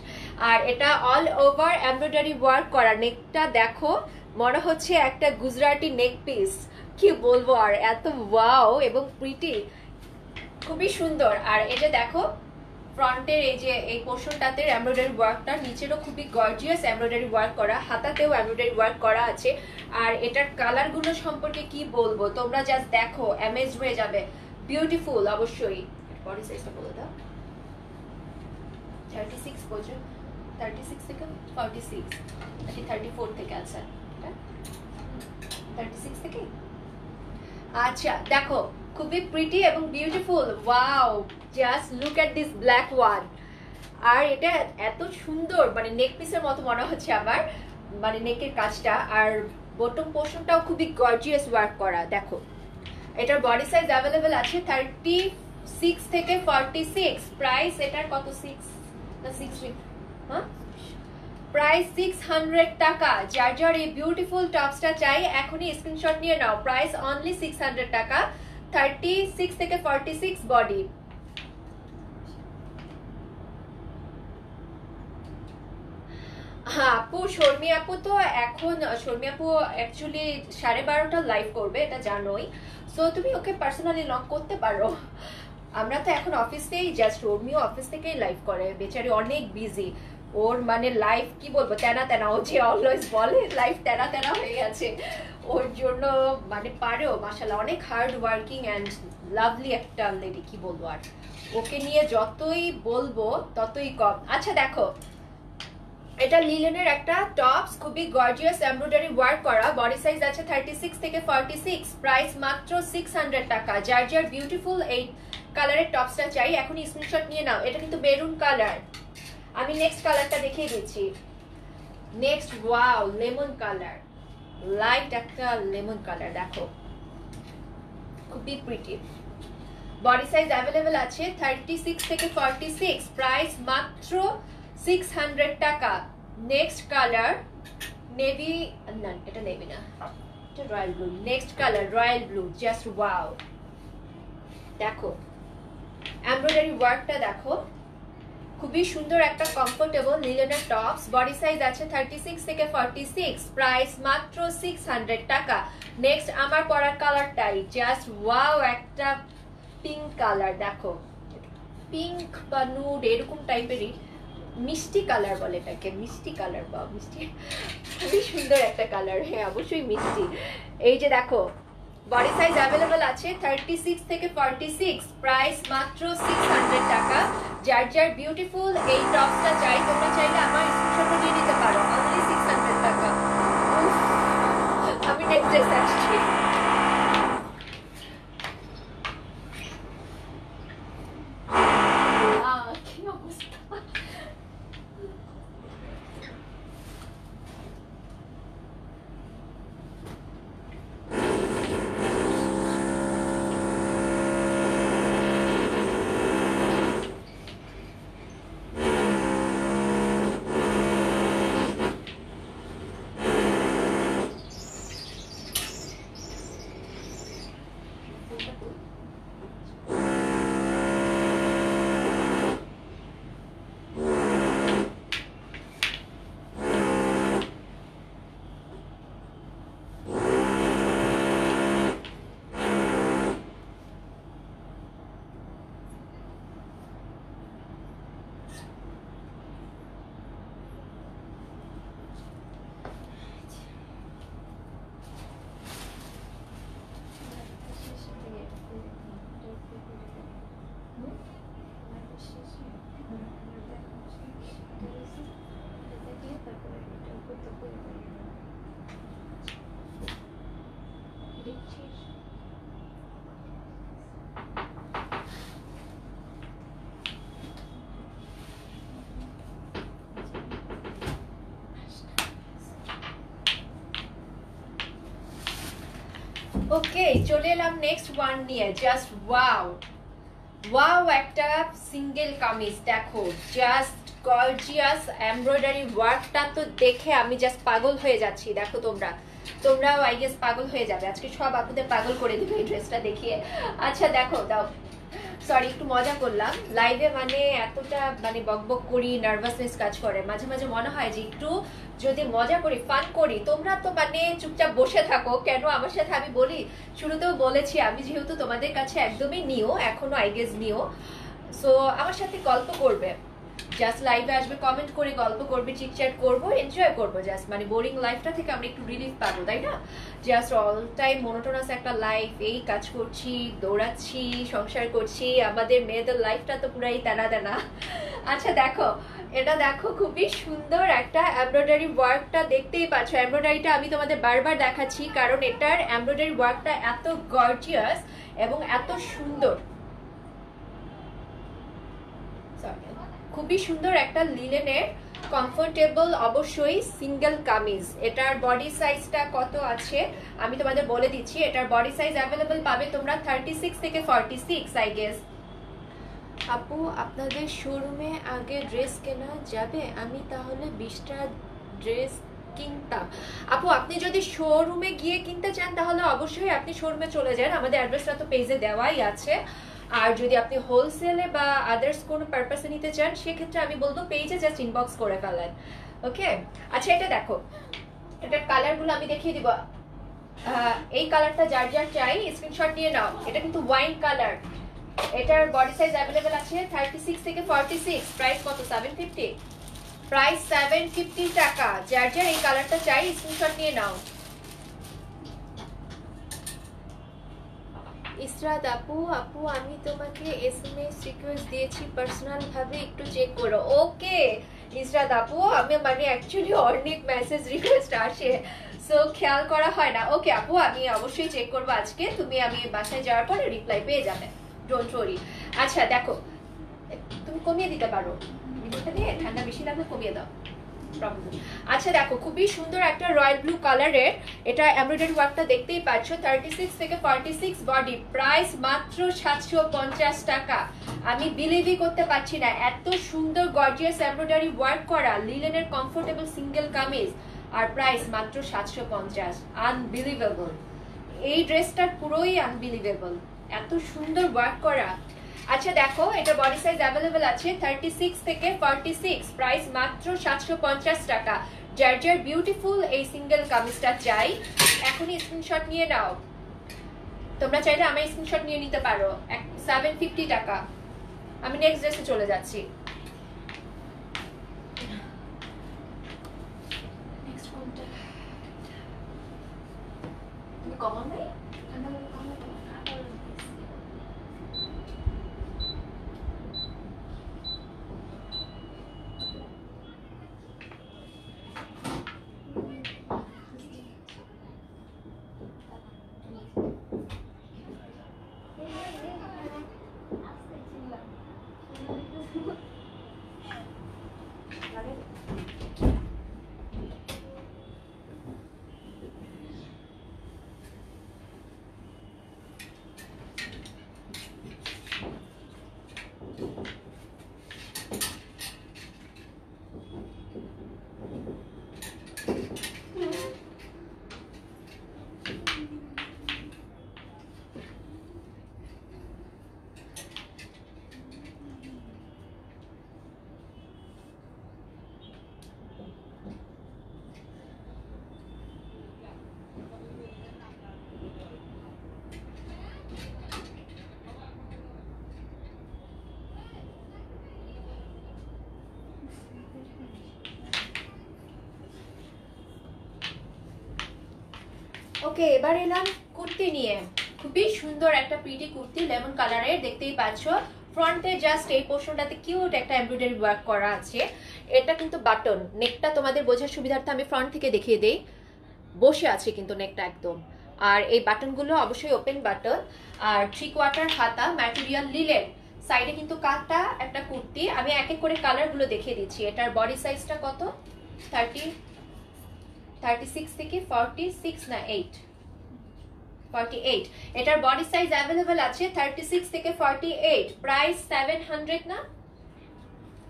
আর এটা অল ওভার এমব্রয়ডারি ওয়ার্ক করা। নেকটা দেখো, মনে হচ্ছে একটা গুজরাটি নেক পিস, কি বলবো আর, এত ওয়াও এবং প্রিটি, খুবই সুন্দর। আর এই যে দেখো ফ্রন্টের এই যে এই পোর্শনটাতে এমব্রয়ডারি ওয়ার্কটা, নিচেরও খুবই গর্জিয়াস এমব্রয়ডারি ওয়ার্ক করা, হাতাতেও এমব্রয়ডারি ওয়ার্ক করা আছে। আর এটার কালারগুলো সম্পর্কে কি বলবো, তোমরা জাস্ট দেখো অ্যামেজ হয়ে যাবে। বিউটিফুল অবশ্যই। বডি সাইজটা বলে দাও। 36 পর্যন্ত, 36 থেকে 46 নাকি 34 থেকে? আচ্ছা 36 থেকে। আচ্ছা দেখো খুবই প্রিটি এবং beautiful. Wow, just look at this black one. আর এটা এত সুন্দর, মানে নেক পিসের মতো মনে হচ্ছে আমার, মানে নেকের কাজটা। আর বটম পোর্শনটাও খুবই গর্জিয়াস ওয়ার্ক করা। দেখো এটার বডি সাইজ অ্যাভেলেবেল আছে 36 থেকে 46। প্রাইস এটার কত? 6 না 6? হ্যাঁ, প্রাইস 600 টাকা। যার যার এই বিউটিফুল টপসটা চাই এখনই স্ক্রিনশট নিয়ে নাও। প্রাইস অনলি 600 টাকা, 36 থেকে 46 বডি। হ্যাঁ আপু, শর্মি আপু তো এখন, শর্মি আপু অ্যাকচুয়ালি 12:30 লাইভ করবে, এটা জানোই। সো তুমি ওকে পার্সোনালি লক করতে পারো। আমরা তো এখন অফিসেই জাস্ট, উর্মিও অফিস থেকেই লাইভ করে, বেচারি অনেক বিজি। ওর মানে লাইফ কি বলবো, তেনা তেনা, ও যে অলওয়েজ বলে লাইফ তেনা তেনা হয়ে গেছে। ওর জন্য মানে পারেও মাশাআল্লাহ, অনেক হার্ড ওয়ার্কিং অ্যান্ড লাভলি একটা লেডি, কি বলবো আর, ওকে নিয়ে যতই বলবো ততই কম। আচ্ছা দেখো, এটা লিলেনের একটা টপস, খুবই গর্জিয়াস এমব্রয়ডারি ওয়ার্ক করা, বডি সাইজ আছে 36 থেকে 46, প্রাইস মাত্র 600 টাকা। যার যার বিউটিফুল এই কালারের টপসটা চাই এখনই স্ক্রিনশট নিয়ে নাও। এটা কিন্তু মেরুন কালার, আমি নেক্সট কালারটা দেখিয়ে দিচ্ছি। Next wow, lemon colour, light একটা লেমন কালার, দেখো খুবই প্রিটি। বডি সাইজ অ্যাভেলেবেল আছে 36 থেকে 46, প্রাইস মাত্র 600 টাকা। নেক্সট কালার নেভি, না এটা নেভি না, এটা royal blue. Next colour royal blue, just wow, দেখো এমব্রয়ডারি ওয়ার্কটা দেখো, খুবই সুন্দর একটা কমফোর্টেবল লিলেনের টপস। বডি সাইজ আছে 36 থেকে 46, প্রাইস মাত্র 600 টাকা। নেক্সট আমার পরার কালারটাই জাস্ট ওয়াও, একটা পিঙ্ক কালার, দেখো পিঙ্ক বা নুড এরকম টাইপেরই, মিষ্টি কালার বলে এটাকে, মিষ্টি কালার বা মিষ্টি, খুবই সুন্দর একটা কালার, হ্যাঁ অবশ্যই মিষ্টি। এই যে দেখো বডি সাইজ অ্যাভেলেবেল আছে 36 থেকে 46, প্রাইস মাত্র 600 টাকা। যার যার বিউটিফুল এই টপসটা চাই, তোমরা চাইলে আমার স্ক্রিনশট দিয়ে নিতে পারো, অনলি 600 টাকা। আমি নেক্সট ড্রেস আসছি। কি অবস্থা, ওকে চলে এলাম নেক্সট ওয়ান নিয়ে, জাস্ট ওয়াও ওয়াও, একটা সিঙ্গেল কামিজ, দেখো জাস্ট গর্জিয়াস এমব্রয়ডারি ওয়ার্কটা তো দেখে আমি জাস্ট পাগল হয়ে যাচ্ছি। দেখো তোমরাও আই গেস পাগল হয়ে যাবে, আজকে সব আপুদের পাগল করে দিবে এই ড্রেসটা দেখিয়ে। আচ্ছা দেখো, দাও সরি একটু মজা করলাম লাইভে, মানে এতটা মানে বকবক করি, নার্ভাসনেস কাজ করে, মাঝে মাঝে মনে হয় যে একটু যদি মজা করি, ফান করি। তোমরা তো মানে চুপচাপ বসে থাকো কেন আমার সাথে, আমি বলি শুরুতেও বলেছি আমি যেহেতু তোমাদের কাছে একদমই নিও, এখনো আই গেস নিও, সো আমার সাথে গল্প করবে, জাস্ট লাইভে আসবে, কমেন্ট করে গল্প করবে, চিটচ্যাট করবো, এনজয় করবো, জাস্ট মানে বোরিং লাইফটা থেকে আমরা একটু রিলিফ পাবো, তাই না? জাস্ট অল টাইম মোনোটোনাস একটা লাইফ, এই কাজ করছি, দৌড়াচ্ছি, সংসার করছি, আমাদের মেয়েদের লাইফটা তো পুরাই টানা টানা। আচ্ছা দেখো, এটা দেখো খুবই সুন্দর একটা এমব্রয়ডারি ওয়ার্কটা, দেখতেই পাচ্ছ এমব্রয়ডারিটা আমি তোমাদের বারবার দেখাচ্ছি কারণ এটার এমব্রয়ডারি ওয়ার্কটা এত গর্জিয়াস এবং এত সুন্দর, খুবই সুন্দর একটা লিলেনের কমফোর্টেবল অবশ্যই সিঙ্গেল কামিজ। এটার বডি সাইজটা কত আছে আমি তোমাদের বলে দিচ্ছি। এটার বডি সাইজ অ্যাভেলেবল পাবে তোমরা 36 থেকে 46 আই গেস। আপু আপনাদের শোরুমে আগে ড্রেস কেনা যাবে, আমি তাহলে 20টা ড্রেস কিনতাম। আপু আপনি যদি শোরুমে গিয়ে কিনতে চান তাহলে অবশ্যই আপনি শোরুমে চলে যান, আমাদের অ্যাড্রেসটা তো পেজে দেওয়াই আছে। আর যদি আপনি হোলসেলে বা আদার্স কোনো পারপাসে নিতে চান সেক্ষেত্রে আমি বলবো পেজে জাস্ট ইনবক্স করে ফেলেন, ওকে? আচ্ছা এটা দেখো, এটার কালারগুলো আমি দেখিয়ে দিব। এই কালারটা যার যার চাই স্ক্রিনশট নিয়ে নাও। এটা কিন্তু ওয়াইন কালার, এটার বডি সাইজ অ্যাভেলেবেল আছে 36 থেকে 46, প্রাইস কত? 750, প্রাইস 750 টাকা। যার যার এই কালারটা চাই স্ক্রিনশট নিয়ে নাও। ইসরাত আপু, আপু আমি তোমাকে এসএমএস রিকোয়েস্ট দিয়েছি পার্সোনাল ভাবে, একটু চেক করো। ওকে ইসরাত আপু, আমি মানে অ্যাকচুয়ালি অনেক মেসেজ রিকোয়েস্ট আসে, সো খেয়াল করা হয় না। ওকে আপু, আমি অবশ্যই চেক করবো আজকে, তুমি আমি বাসায় যাওয়ার পরে রিপ্লাই পেয়ে যাবে, ডোন্ট ওয়ারি। আচ্ছা দেখো, তুমি কমিয়ে দিতে পারো, ভিডিওটা নিয়ে ঠান্ডা বেশি লাগলে কমিয়ে দাও। আচ্ছা দেখো, খুবই সুন্দর একটা রয়্যাল ব্লু কালারের, এটা এমব্রয়ডারি ওয়ার্কটা দেখতেই পাচ্ছ। 36 থেকে 46 বডি, প্রাইস মাত্র 750 টাকা। আমি বিলিভই করতে পারছি না, এত সুন্দর গর্জিয়াস এমব্রয়ডারি ওয়ার্ক করা লিলেনের কমফোর্টেবল সিঙ্গেল কামিজ, আর প্রাইস মাত্র 750। আনবিলিভেবল, এই ড্রেসটার পুরোই আনবিলিভেবল, এত সুন্দর ওয়ার্ক করা। আচ্ছা দেখো, এটা বডি সাইজ অ্যাভেলেবেল আছে 36 থেকে 46, প্রাইস মাত্র 750 টাকা। যার যার বিউটিফুল এই সিঙ্গেল কামিজটা চাই এখনই স্ক্রিনশট নিয়ে নাও। তোমরা চাইলে আমার স্ক্রিনশট নিয়ে নিতে পারো, 750 টাকা। আমি নেক্সট ড্রেসে চলে যাচ্ছি। নেক্সট কোনটা? তুমি কমন নাই? ওকে, এবার এলাম কুর্তি নিয়ে। খুবই সুন্দর একটা প্রিটি কুর্তি, লেমন কালারের, দেখতেই পাচ্ছ। ফ্রন্টে জাস্ট এই পোর্শনটাতে কিউট একটা এমব্রয়ডারি ওয়ার্ক করা আছে। এটা কিন্তু বাটন, নেকটা তোমাদের বোঝার সুবিধার্থে আমি ফ্রন্ট থেকে দেখিয়ে দেই। বসে আছে কিন্তু নেকটা একদম, আর এই বাটনগুলো অবশ্যই ওপেন বাটন, আর 3/4 হাতা, ম্যাটেরিয়াল লিলেন। সাইডে কিন্তু কাটা একটা কুর্তি। আমি এক এক করে কালারগুলো দেখিয়ে দিচ্ছি। এটার বডি সাইজটা কত? 36 থেকে 46 না 48। এটার বডি সাইজ অ্যাভেলেবেল আছে 36 থেকে 48, প্রাইস 700 না,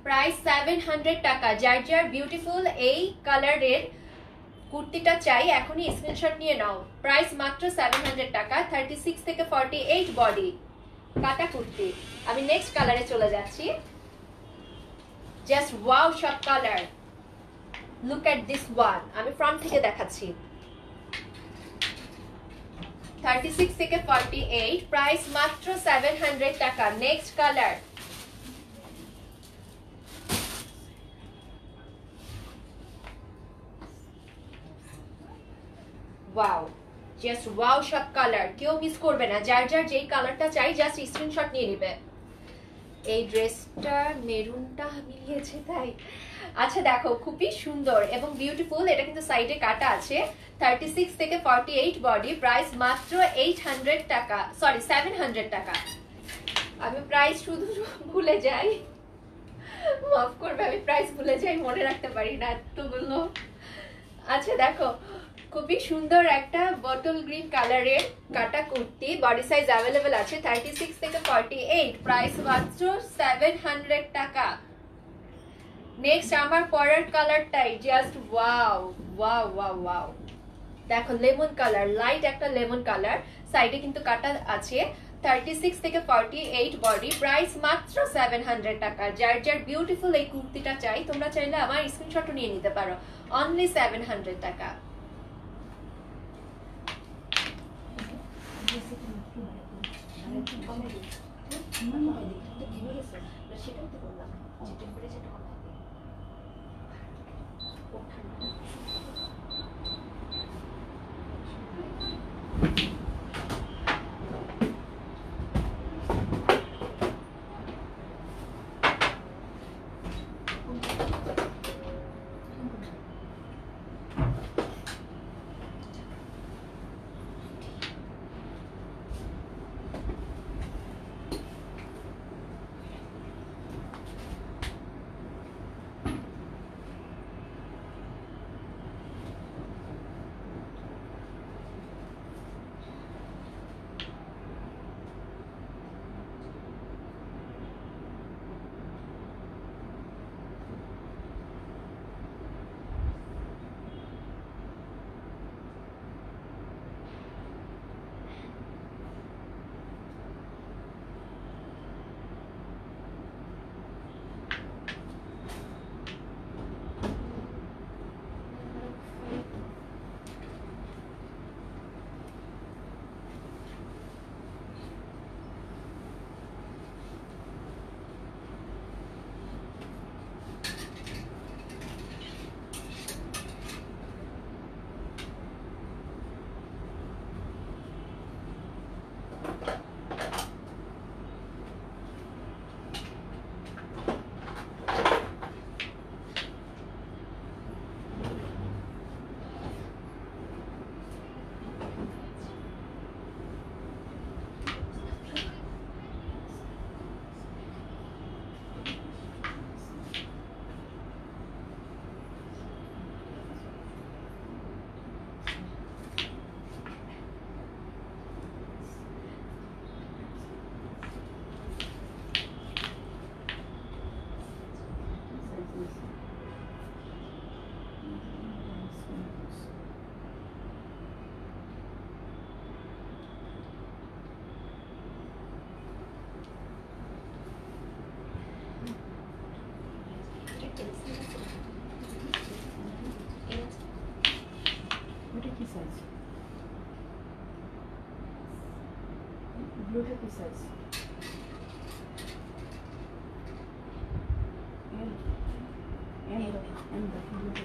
প্রাইস 700 টাকা। যার যার বিউটিফুল এই কালারের কুর্তিটা চাই এখনই স্ক্রিনশট নিয়ে নাও, প্রাইস মাত্র 700 টাকা। 36 থেকে 48 বডি, কাটা কুর্তি। আমি নেক্সট কালারে চলে যাচ্ছি। জাস্ট ওয়াও সব colour, look at this one. আমি ফ্রন্ট থেকে দেখাচ্ছি। 36 থেকে 48, প্রাইস মাত্র 700 টাকা। Next colour, wow, just wow সব কালার, কেউ মিস করবে না। যার যার যেই কালারটা চাই জাস্ট স্ক্রিনশট নিয়ে নিবে। এই ড্রেসটা মেরুনটা মিলিয়েছে তাই। আচ্ছা দেখো, খুবই সুন্দর এবং বিউটিফুল। এটা কিন্তু সাইডে কাটা আছে। 36 থেকে 48 বডি, প্রাইস মাত্র 800 টাকা, সরি 700 টাকা। আমি প্রাইস শুধু ভুলে যাই, মাফ করবে, আমি প্রাইস ভুলে যাই, মনে রাখতে পারি না এতগুলো। আচ্ছা দেখো, খুবই সুন্দর একটা বটল গ্রিন কালারের কাটা কুর্তি, বডি সাইজ অ্যাভেলেবেল আছে 36 থেকে 48, প্রাইস মাত্র 700 টাকা। নেক্সট আমার পরের কালারটাই just wow wow wow wow. দেখো লেমন কালার, লাইট একটা লেমন কালার, সাইডে কিন্তু কাটা আছে। 36 থেকে 48 বডি, প্রাইস মাত্র 700 টাকা। যার যার বিউটিফুল এই কুর্তিটা চাই তোমরা চাইলে আমার স্ক্রিনশটও নিয়ে নিতে পারো, অনলি 700 টাকা। মনে হয় দেখলাম তো ঘেমে গেছে, সেটাই তো বললাম যে টেম্পারেচারটা কমায় দিই। খুব ঠান্ডা। ওটা কি সাইজ? ব্লুটা কি সাইজ? এম এম এম ব্লুটা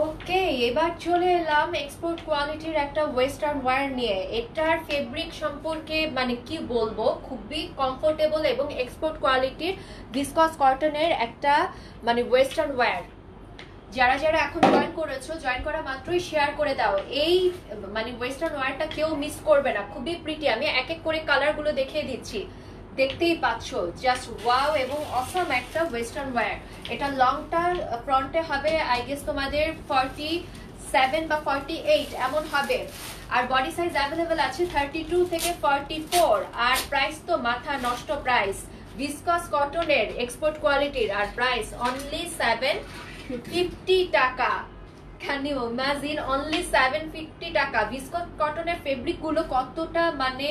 ওকে, এবার চলে এলাম এক্সপোর্ট কোয়ালিটির একটা ওয়েস্টার্ন ওয়্যার নিয়ে। এটার ফেব্রিক সম্পর্কে মানে কি বলবো, খুবই কমফোর্টেবল এবং এক্সপোর্ট কোয়ালিটির ভিসকস কটনের একটা মানে ওয়েস্টার্ন ওয়্যার। যারা যারা এখন জয়েন করেছো, জয়েন করা মাত্রই শেয়ার করে দাও। এই মানে ওয়েস্টার্ন ওয়্যারটা কেউ মিস করবে না, খুবই প্রিটি। আমি এক এক করে কালারগুলো দেখিয়ে দিচ্ছি, দেখতেই পাচ্ছ, জাস্ট ওয়াও এবং অসাম একটা ওয়েস্টার্ন ওয়্যার। এটা লংটা ফ্রন্টে হবে আই গেস তোমাদের 47 বা 48 এমন হবে, আর বডি সাইজ অ্যাভেলেবেল আছে 32 থেকে 44। আর প্রাইস তো মাথা নষ্ট প্রাইস, ভিসকস কটনের এক্সপোর্ট কোয়ালিটির, আর প্রাইস অনলি 750 টাকা। ক্যান ইউ ইমাজিন, অনলি 750 টাকা। ভিসকস কটনের ফেব্রিক গুলো কতটা মানে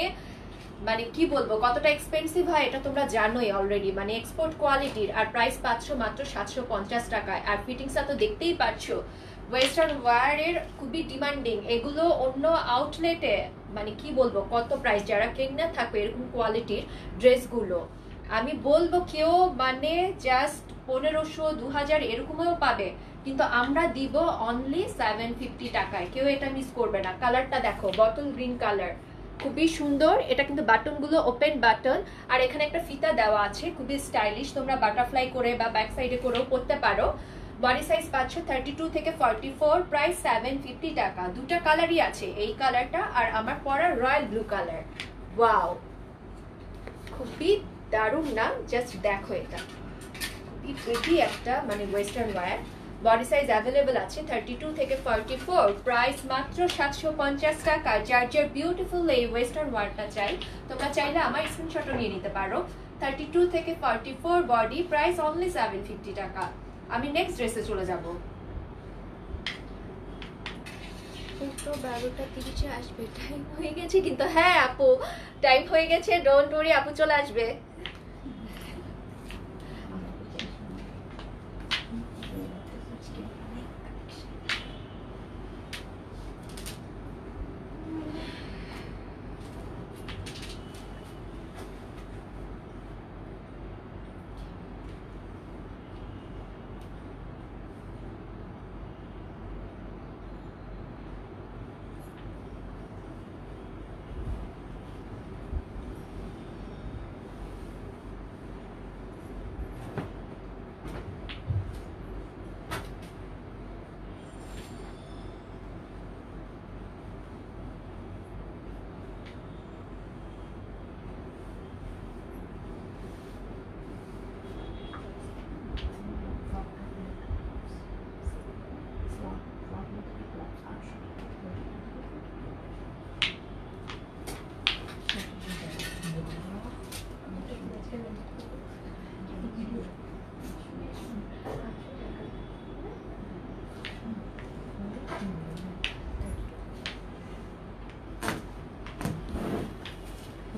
মানে কি বলবো, কতটা এক্সপেন্সিভ হয় এটা তোমরা জানোই অলরেডি, মানে এক্সপোর্ট কোয়ালিটির। আর প্রাইস পাচ্ছ মাত্র 750 টাকায়। আর ফিটিংসটা তো দেখতেই পাচ্ছ, ওয়েস্টার্ন ওয়্যারের খুবই ডিমান্ডিং। এগুলো অন্য আউটলেটে মানে কি বলবো কত প্রাইস, যারা কেনা থাকবে এরকম কোয়ালিটির ড্রেসগুলো আমি বলবো কেউ মানে জাস্ট 1500-2000 এরকমও পাবে, কিন্তু আমরা দিব অনলি 750 টাকায়। কেউ এটা মিস করবে না। কালারটা দেখো, বটল গ্রিন কালার, খুবই সুন্দর। এটা কিন্তু বাটনগুলো ওপেন বাটন, আর এখানে একটা ফিতা দেওয়া আছে, খুবই স্টাইলিশ। তোমরা বাটারফ্লাই করে বা ব্যাক সাইডে করেও পরতে পারো। বডি সাইজ পাচ্ছ 32 থেকে 44, প্রাইস 750 টাকা। দুটা কালারই আছে, এই কালারটা আর আমার পরা রয়্যাল ব্লু কালার। ওয়াও, খুবই দারুণ না? জাস্ট দেখো, এটা খুবই প্রিটি একটা মানে western wire. Body size available আছে 32 থেকে 44, প্রাইস মাত্র 750 টাকা। যার যার বিউটিফুল এই ওয়েস্টার্ন ওয়্যারটা চাই, তোমরা চাইলে আমার স্ক্রিনশটও নিয়ে নিতে পারো। 32 থেকে 44 বডি, প্রাইস অনলি 750 টাকা। আমি নেক্সট ড্রেসে চলে যাব। 12:30 আসবে, টাইম হয়ে গেছে কিন্তু। হ্যাঁ আপু, টাইম হয়ে গেছে, ডোন্ট ওয়ারি, আপু চলে আসবে।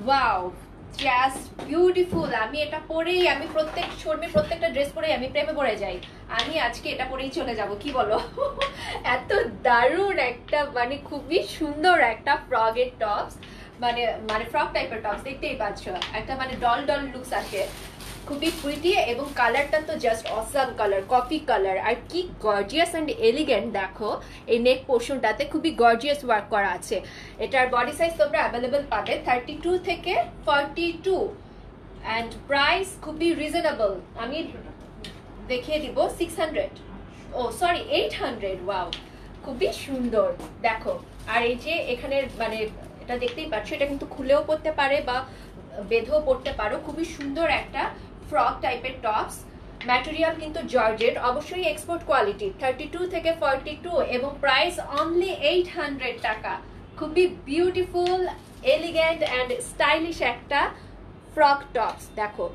Wow, just beautiful. আমি এটা পরেই, আমি প্রত্যেক শর্মে প্রত্যেকটা ড্রেস পরেই আমি প্রেমে পড়ে যাই। আমি আজকে এটা পরেই চলে যাব, কি বলো? এত দারুণ একটা মানে খুবই সুন্দর একটা ফ্রগের টপস, মানে মানে ফ্রক টাইপের টপস, দেখতেই পাচ্ছ একটা মানে ডল ডল লুকস আসে, খুবই প্রিটি। এবং কালারটা তো just awesome colour, coffee colour, আর কি গর্জিয়াস অ্যান্ড এলিগেন্ট। দেখো এই নেক পোর্শনটাতে খুবই গর্জিয়াস ওয়ার্ক করা আছে। এটার বডি সাইজ তোমরা অ্যাভেলেবল পাবে 32 থেকে 42, অ্যান্ড প্রাইস খুবই রিজনেবল। আমি দেখিয়ে দিব 600, ও সরি 800। ওয়াও, খুবই সুন্দর দেখো। আর এই যে এখানে মানে এটা দেখতেই পাচ্ছ, এটা কিন্তু খুলেও পড়তে পারে বা বেঁধেও পড়তে পারো। খুবই সুন্দর একটা ফ্রক টাইপের টপস। ম্যাটেরিয়াল কিন্তু জর্জেট, অবশ্যই এক্সপোর্ট কোয়ালিটি। 32 থেকে 42 এবং প্রাইস অনলি 800 টাকা। খুবই বিউটিফুল, এলিগেন্ট অ্যান্ড স্টাইলিশ একটা ফ্রক টপস। দেখো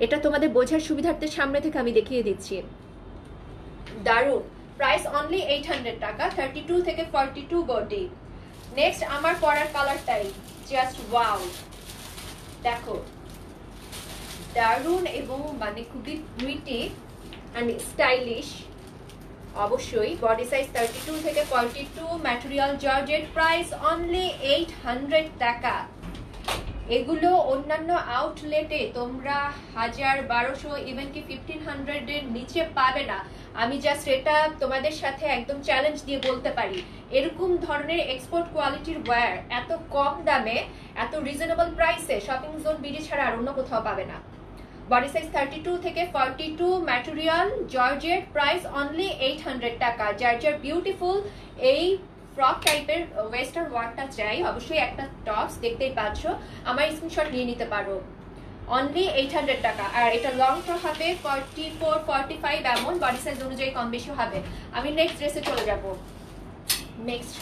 এটা তোমাদের বোঝার সুবিধার্থে সামনে থেকে আমি দেখিয়ে দিচ্ছি। দারুণ, প্রাইস অনলি 800 টাকা। 32 থেকে 42 বডি। নেক্সট আমার পরার কালারটাই জাস্ট ওয়াও, দেখো দারুণ এবং মানে খুবই প্রিটি অ্যান্ড স্টাইলিশ। অবশ্যই বডি সাইজ 32 থেকে 42, ম্যাটেরিয়াল জর্জেট, প্রাইস অনলি 800 টাকা। এগুলো অন্যান্য আউটলেটে তোমরা 1000-1200 ইভেন কি 1500 এর নিচে পাবে না। আমি জাস্ট এটা তোমাদের সাথে একদম চ্যালেঞ্জ দিয়ে বলতে পারি, এরকম ধরনের এক্সপোর্ট কোয়ালিটির ওয়্যার এত কম দামে, এত রিজনেবল প্রাইসে শপিং জোন বিডি ছাড়া আর অন্য কোথাও পাবে না। বডি সাইজ 32 থেকে 42, ম্যাটেরিয়াল জর্জেট, প্রাইস অনলি 800 টাকা। যার যার বিউটিফুল এই ফ্রক টাইপের ওয়েস্টার্ন ওয়ার্কটা চাই, অবশ্যই একটা টপস দেখতেই পাচ্ছ, আমার স্ক্রিনশট নিয়ে নিতে পারো। অনলি 800 টাকা। আর এটা লংটা হবে 44-45 এমন, বডি সাইজ অনুযায়ী কম বেশি হবে। আমি নেক্সট ড্রেসে চলে যাব। নেক্সট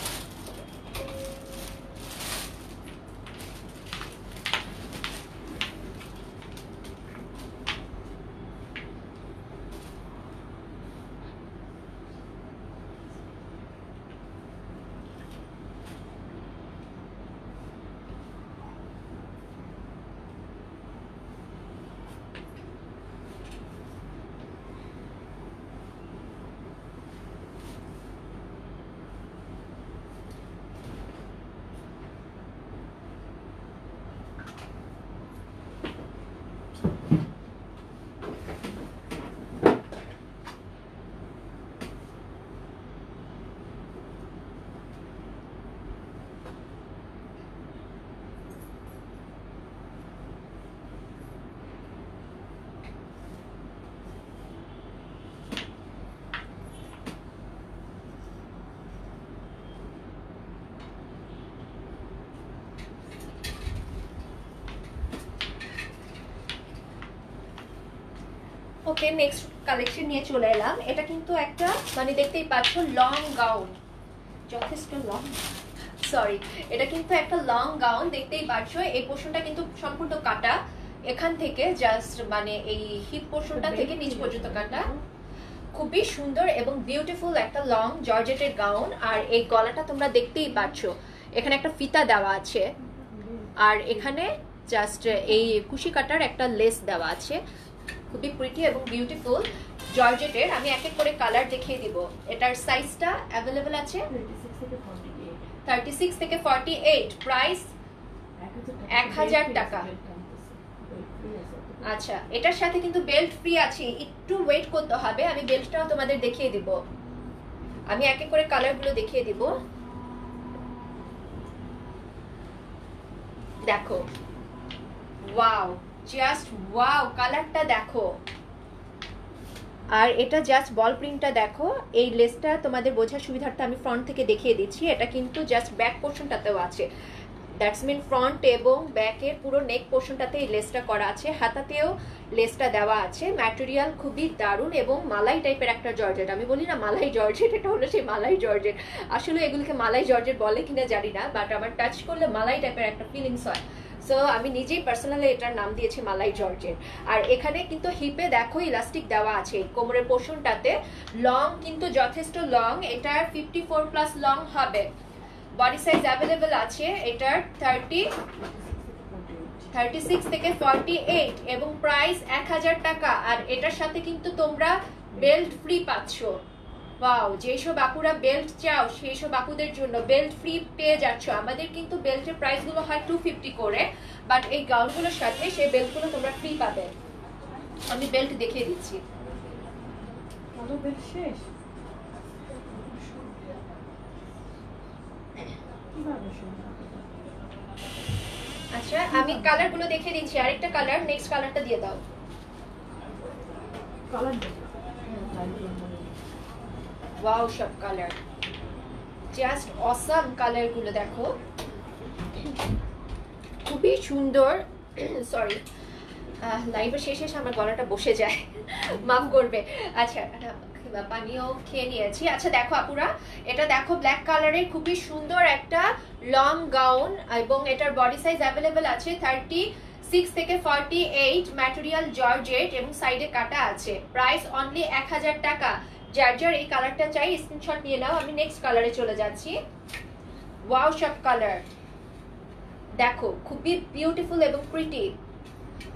ওকে, নেক্সট কালেকশন নিয়ে চলে এলাম। এটা কিন্তু একটা মানে দেখতেই পাচ্ছ লং গাউন, যথেষ্ট লং, সরি, এটা কিন্তু একটা লং গাউন দেখতেই পাচ্ছ। এই পোর্শনটা কিন্তু সম্পূর্ণ কাটা, এখান থেকে জাস্ট মানে এই হিপ পোর্শনটা থেকে নিচ পর্যন্ত কাটা। খুবই সুন্দর এবং বিউটিফুল একটা লং জর্জেটের গাউন। আর এই গলাটা তোমরা দেখতেই পাচ্ছ, এখানে একটা ফিতা দেওয়া আছে, আর এখানে জাস্ট এই কুশি কাটার একটা লেস দেওয়া আছে। খুবই প্রিটি এবং বিউটিফুল জর্জেটের। আমি এক এক করে কালার দেখিয়ে দিব। এটার সাইজটা অ্যাভেলেবল আছে 36 থেকে 48, প্রাইস 1000 টাকা। আচ্ছা, এটার সাথে কিন্তু বেল্ট ফ্রি আছে, একটু ওয়েট করতে হবে, আমি বেল্টটাও তোমাদের দেখিয়ে দিব। আমি এক এক করে কালারগুলো দেখিয়ে দিব। দেখো, ওয়াও, জাস্ট ওয়াও, কালারটা দেখো। আর এটা জাস্ট বল প্রিন্টটা দেখো। এই লেসটা তোমাদের বোঝার সুবিধার্থে আমি ফ্রন্ট থেকে দেখিয়ে দিচ্ছি। এটা কিন্তু জাস্ট ব্যাক পোর্শনটাতেও আছে, দ্যাটস মিন ফ্রন্ট এবং ব্যাকের পুরো নেক পোর্শনটাতে এই লেসটা করা আছে, হাতাতেও লেসটা দেওয়া আছে। ম্যাটেরিয়াল খুবই দারুণ এবং মালাই টাইপের একটা জর্জেট। আমি বলি না মালাই জর্জেট, এটা হলো সেই মালাই জর্জেট। আসলে এগুলোকে মালাই জর্জেট বলে কিনা জানি না, বাট আমার টাচ করলে মালাই টাইপের একটা ফিলিংস হয়। সো আমি নিজেই পার্সোনালি এটার নাম দিয়েছি মালাই জর্জেট। আর এখানে কিন্তু হিপে দেখো ইলাস্টিক দেওয়া আছে, কোমরের পোর্শনটাতে লং কিন্তু যথেষ্ট লং, এটার 54+ লং হবে। বডি সাইজ অ্যাভেলেবল আছে এটার 36 থেকে 48 এবং প্রাইস 1000 টাকা। আর এটার সাথে কিন্তু তোমরা বেল্ট ফ্রি পাচ্ছ। ওয়াও, যেসব আপুরা বেল্ট চাও সেই সব আপুদের জন্য বেল্ট ফ্রি পেয়ে যাচ্ছ। আমাদের কিন্তু বেল্টের প্রাইসগুলো হয় 250 করে, বাট এই গাউনগুলোর সাথে সেই বেল্টগুলো তোমরা ফ্রি পাবে। আমি বেল্ট দেখিয়ে দিচ্ছি। শেষ আচ্ছা, আমি কালারগুলো দেখিয়ে দিচ্ছি। আরেকটা কালার, নেক্সট কালারটা দিয়ে দাও। ওয়াও, সব কালার জাস্ট অসাম। কালারগুলো দেখো, খুবই সুন্দর। সরি, লাইভের শেষে আমার গলাটা বসে যায়, মাফ করবে। আচ্ছা, পানিও খেয়ে নিয়েছি। আচ্ছা দেখো আপুরা, এটা দেখো ব্ল্যাক কালারের খুবই সুন্দর একটা লং গাউন এবং এটার বডি সাইজ অ্যাভেলেবেল আছে 36 থেকে 48, ম্যাটেরিয়াল জর্জেট এবং সাইডে কাটা আছে। প্রাইস অনলি 1000 টাকা। যার যার এই কালারটা চাই স্ক্রিনশট নিয়ে নাও। আমি নেক্সট কালারে চলে যাচ্ছি। ওয়াও, সব কালার দেখো, খুবই বিউটিফুল এবং প্রিটি।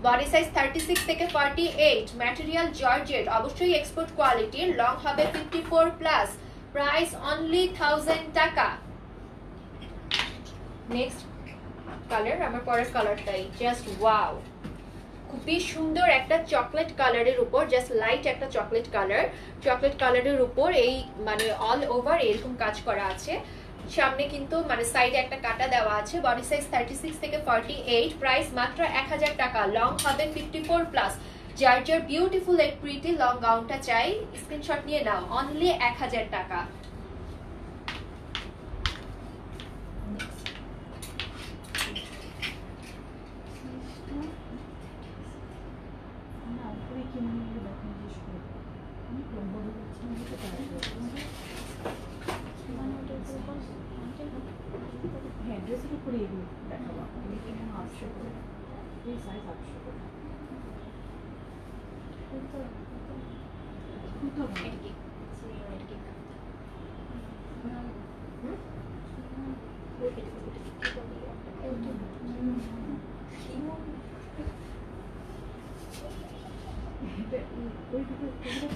বডি সাইজ 36 থেকে 48, ম্যাটেরিয়াল জর্জেট, অবশ্যই এক্সপোর্ট কোয়ালিটির, লং হবে 54+, প্রাইস অনলি 1000 টাকা। নেক্সট কালার, আমার পরের কালারটাই জাস্ট ওয়াও, খুবই সুন্দর একটা চকলেট কালারের উপর, জাস্ট লাইট একটা চকলেট কালারের উপর এই মানে অল ওভার এরকম কাজ করা আছে। সামনে কিন্তু মানে সাইডে একটা কাটা দেওয়া আছে। বডি সাইজ 36 থেকে 48, প্রাইস মাত্র 1000 টাকা। লং হবে 54+। যার যার বিউটিফুল এক প্রিটি লং গাউনটা চাই স্ক্রিনশট নিয়ে নাও, অনলি 1000 টাকা। হ্যাঁ, ড্রেসের উপরে এগুলো দেখাবো। এখানে 800 করে, এই সাইজ 800 করে। ওই দুটো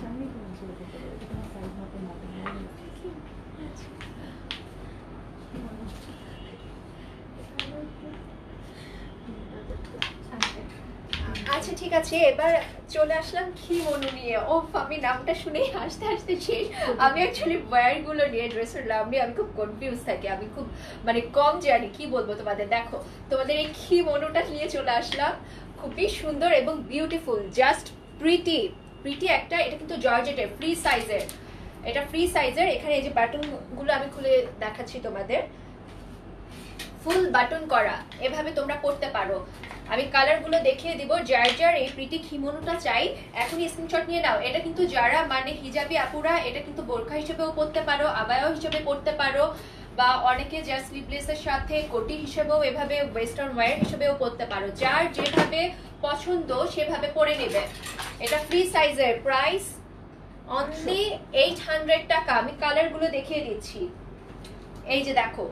সামনেই করে দিতে পারে, এটা তোমার সাইজ মতো মতো। আচ্ছা ঠিক আছে, এবার চলে আসলাম কি মনু নিয়ে। ও, আমি নামটা শুনেই হাসতে হাসতে শেষ। আমি অ্যাকচুয়ালি ওয়্যার গুলো নিয়ে, ড্রেসের নাম নিয়ে আমি খুব কনফিউজ থাকি, আমি খুব মানে কম জানি কি বলবো তোমাদের। দেখো, তোমাদের এই কি মনুটা নিয়ে চলে আসলাম, খুবই সুন্দর এবং বিউটিফুল, জাস্ট প্রিটি একটা। এটা কিন্তু জর্জেটের, ফ্রি সাইজের, এটা ফ্রি সাইজের। এখানে এই যে বাটন গুলো আমি খুলে দেখাচ্ছি তোমাদের, ফুল বাটন করা, এভাবে তোমরা পড়তে পারো। আমি কালারগুলো দেখিয়ে দিব। যার যার এই প্রিটি খিমোনোটা চাই এখনই স্ক্রিনশট নিয়ে নাও। এটা কিন্তু যারা মানে হিজাবি আপুরা এটা কিন্তু বোরখা হিসেবেও পরতে পারো, আবায়াও হিসেবে পরতে পারো, বা অনেকে যা স্লিভলেসের সাথে কোটি হিসেবেও এভাবে ওয়েস্টার্ন ওয়্যার হিসেবেও পরতে পারো। যার যেভাবে পছন্দ সেভাবে পরে নেবে। এটা ফ্রি সাইজের, প্রাইস অনলি 800 টাকা। আমি কালারগুলো দেখিয়ে দিচ্ছি। এই যে দেখো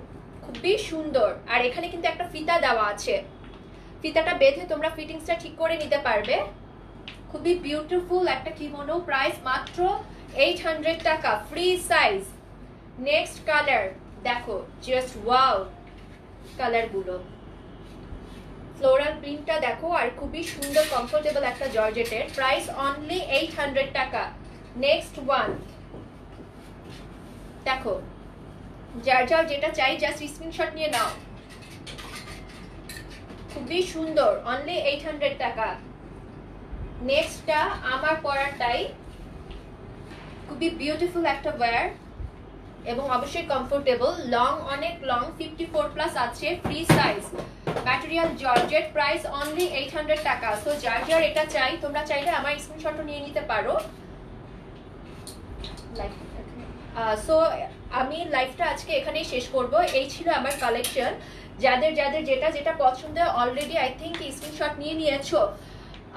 খুবই সুন্দর, আর এখানে কিন্তু একটা ফিতা দেওয়া আছে, ফিতাটা বেঁধে তোমরা ফিটিংসটা ঠিক করে নিতে পারবে। খুবই বিউটিফুল একটা কিমোনো, প্রাইস মাত্র 800 টাকা, ফ্রি সাইজ। নেক্সট কালার দেখো, জাস্ট ওয়াও কালারগুলো, ফ্লোরাল প্রিন্টটা দেখো, আর খুবই সুন্দর কমফোর্টেবল একটা জর্জেটের, প্রাইস অনলি 800 টাকা। নেক্সট ওয়ান দেখো, যার যার যেটা চাই জাস্ট স্ক্রিনশট নিয়ে নাও। খুবই সুন্দর, অনলি 800 টাকা। নেক্সটটা আমার পরাটাই, খুবই বিউটিফুল একটা ওয়্যার এবং অবশ্যই কমফোর্টেবল, লং, অনেক লং, 54 প্লাস আছে, free size, material georgette, price only 800 টাকা। সো যার যার এটা চাই তোমরা চাইলে আমার স্ক্রিনশটও নিয়ে নিতে পারো। সো আমি লাইভটা আজকে এখানেই শেষ করব। এই ছিল আমার কালেকশন। যাদের যাদের যেটা যেটা পছন্দ অলরেডি আই থিঙ্ক স্ক্রিনশট নিয়ে নিয়েছো।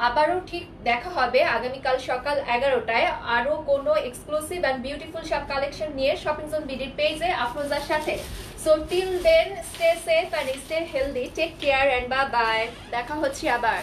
আবারও ঠিক দেখা হবে আগামীকাল সকাল 11টায় আরো কোনো এক্সক্লুসিভ এন্ড বিউটিফুল সব কালেকশন নিয়ে শপিং জোন বিডির পেজে আফরোজার সাথে। So till then stay safe and stay healthy, take care and bye bye. দেখা হচ্ছে আবার।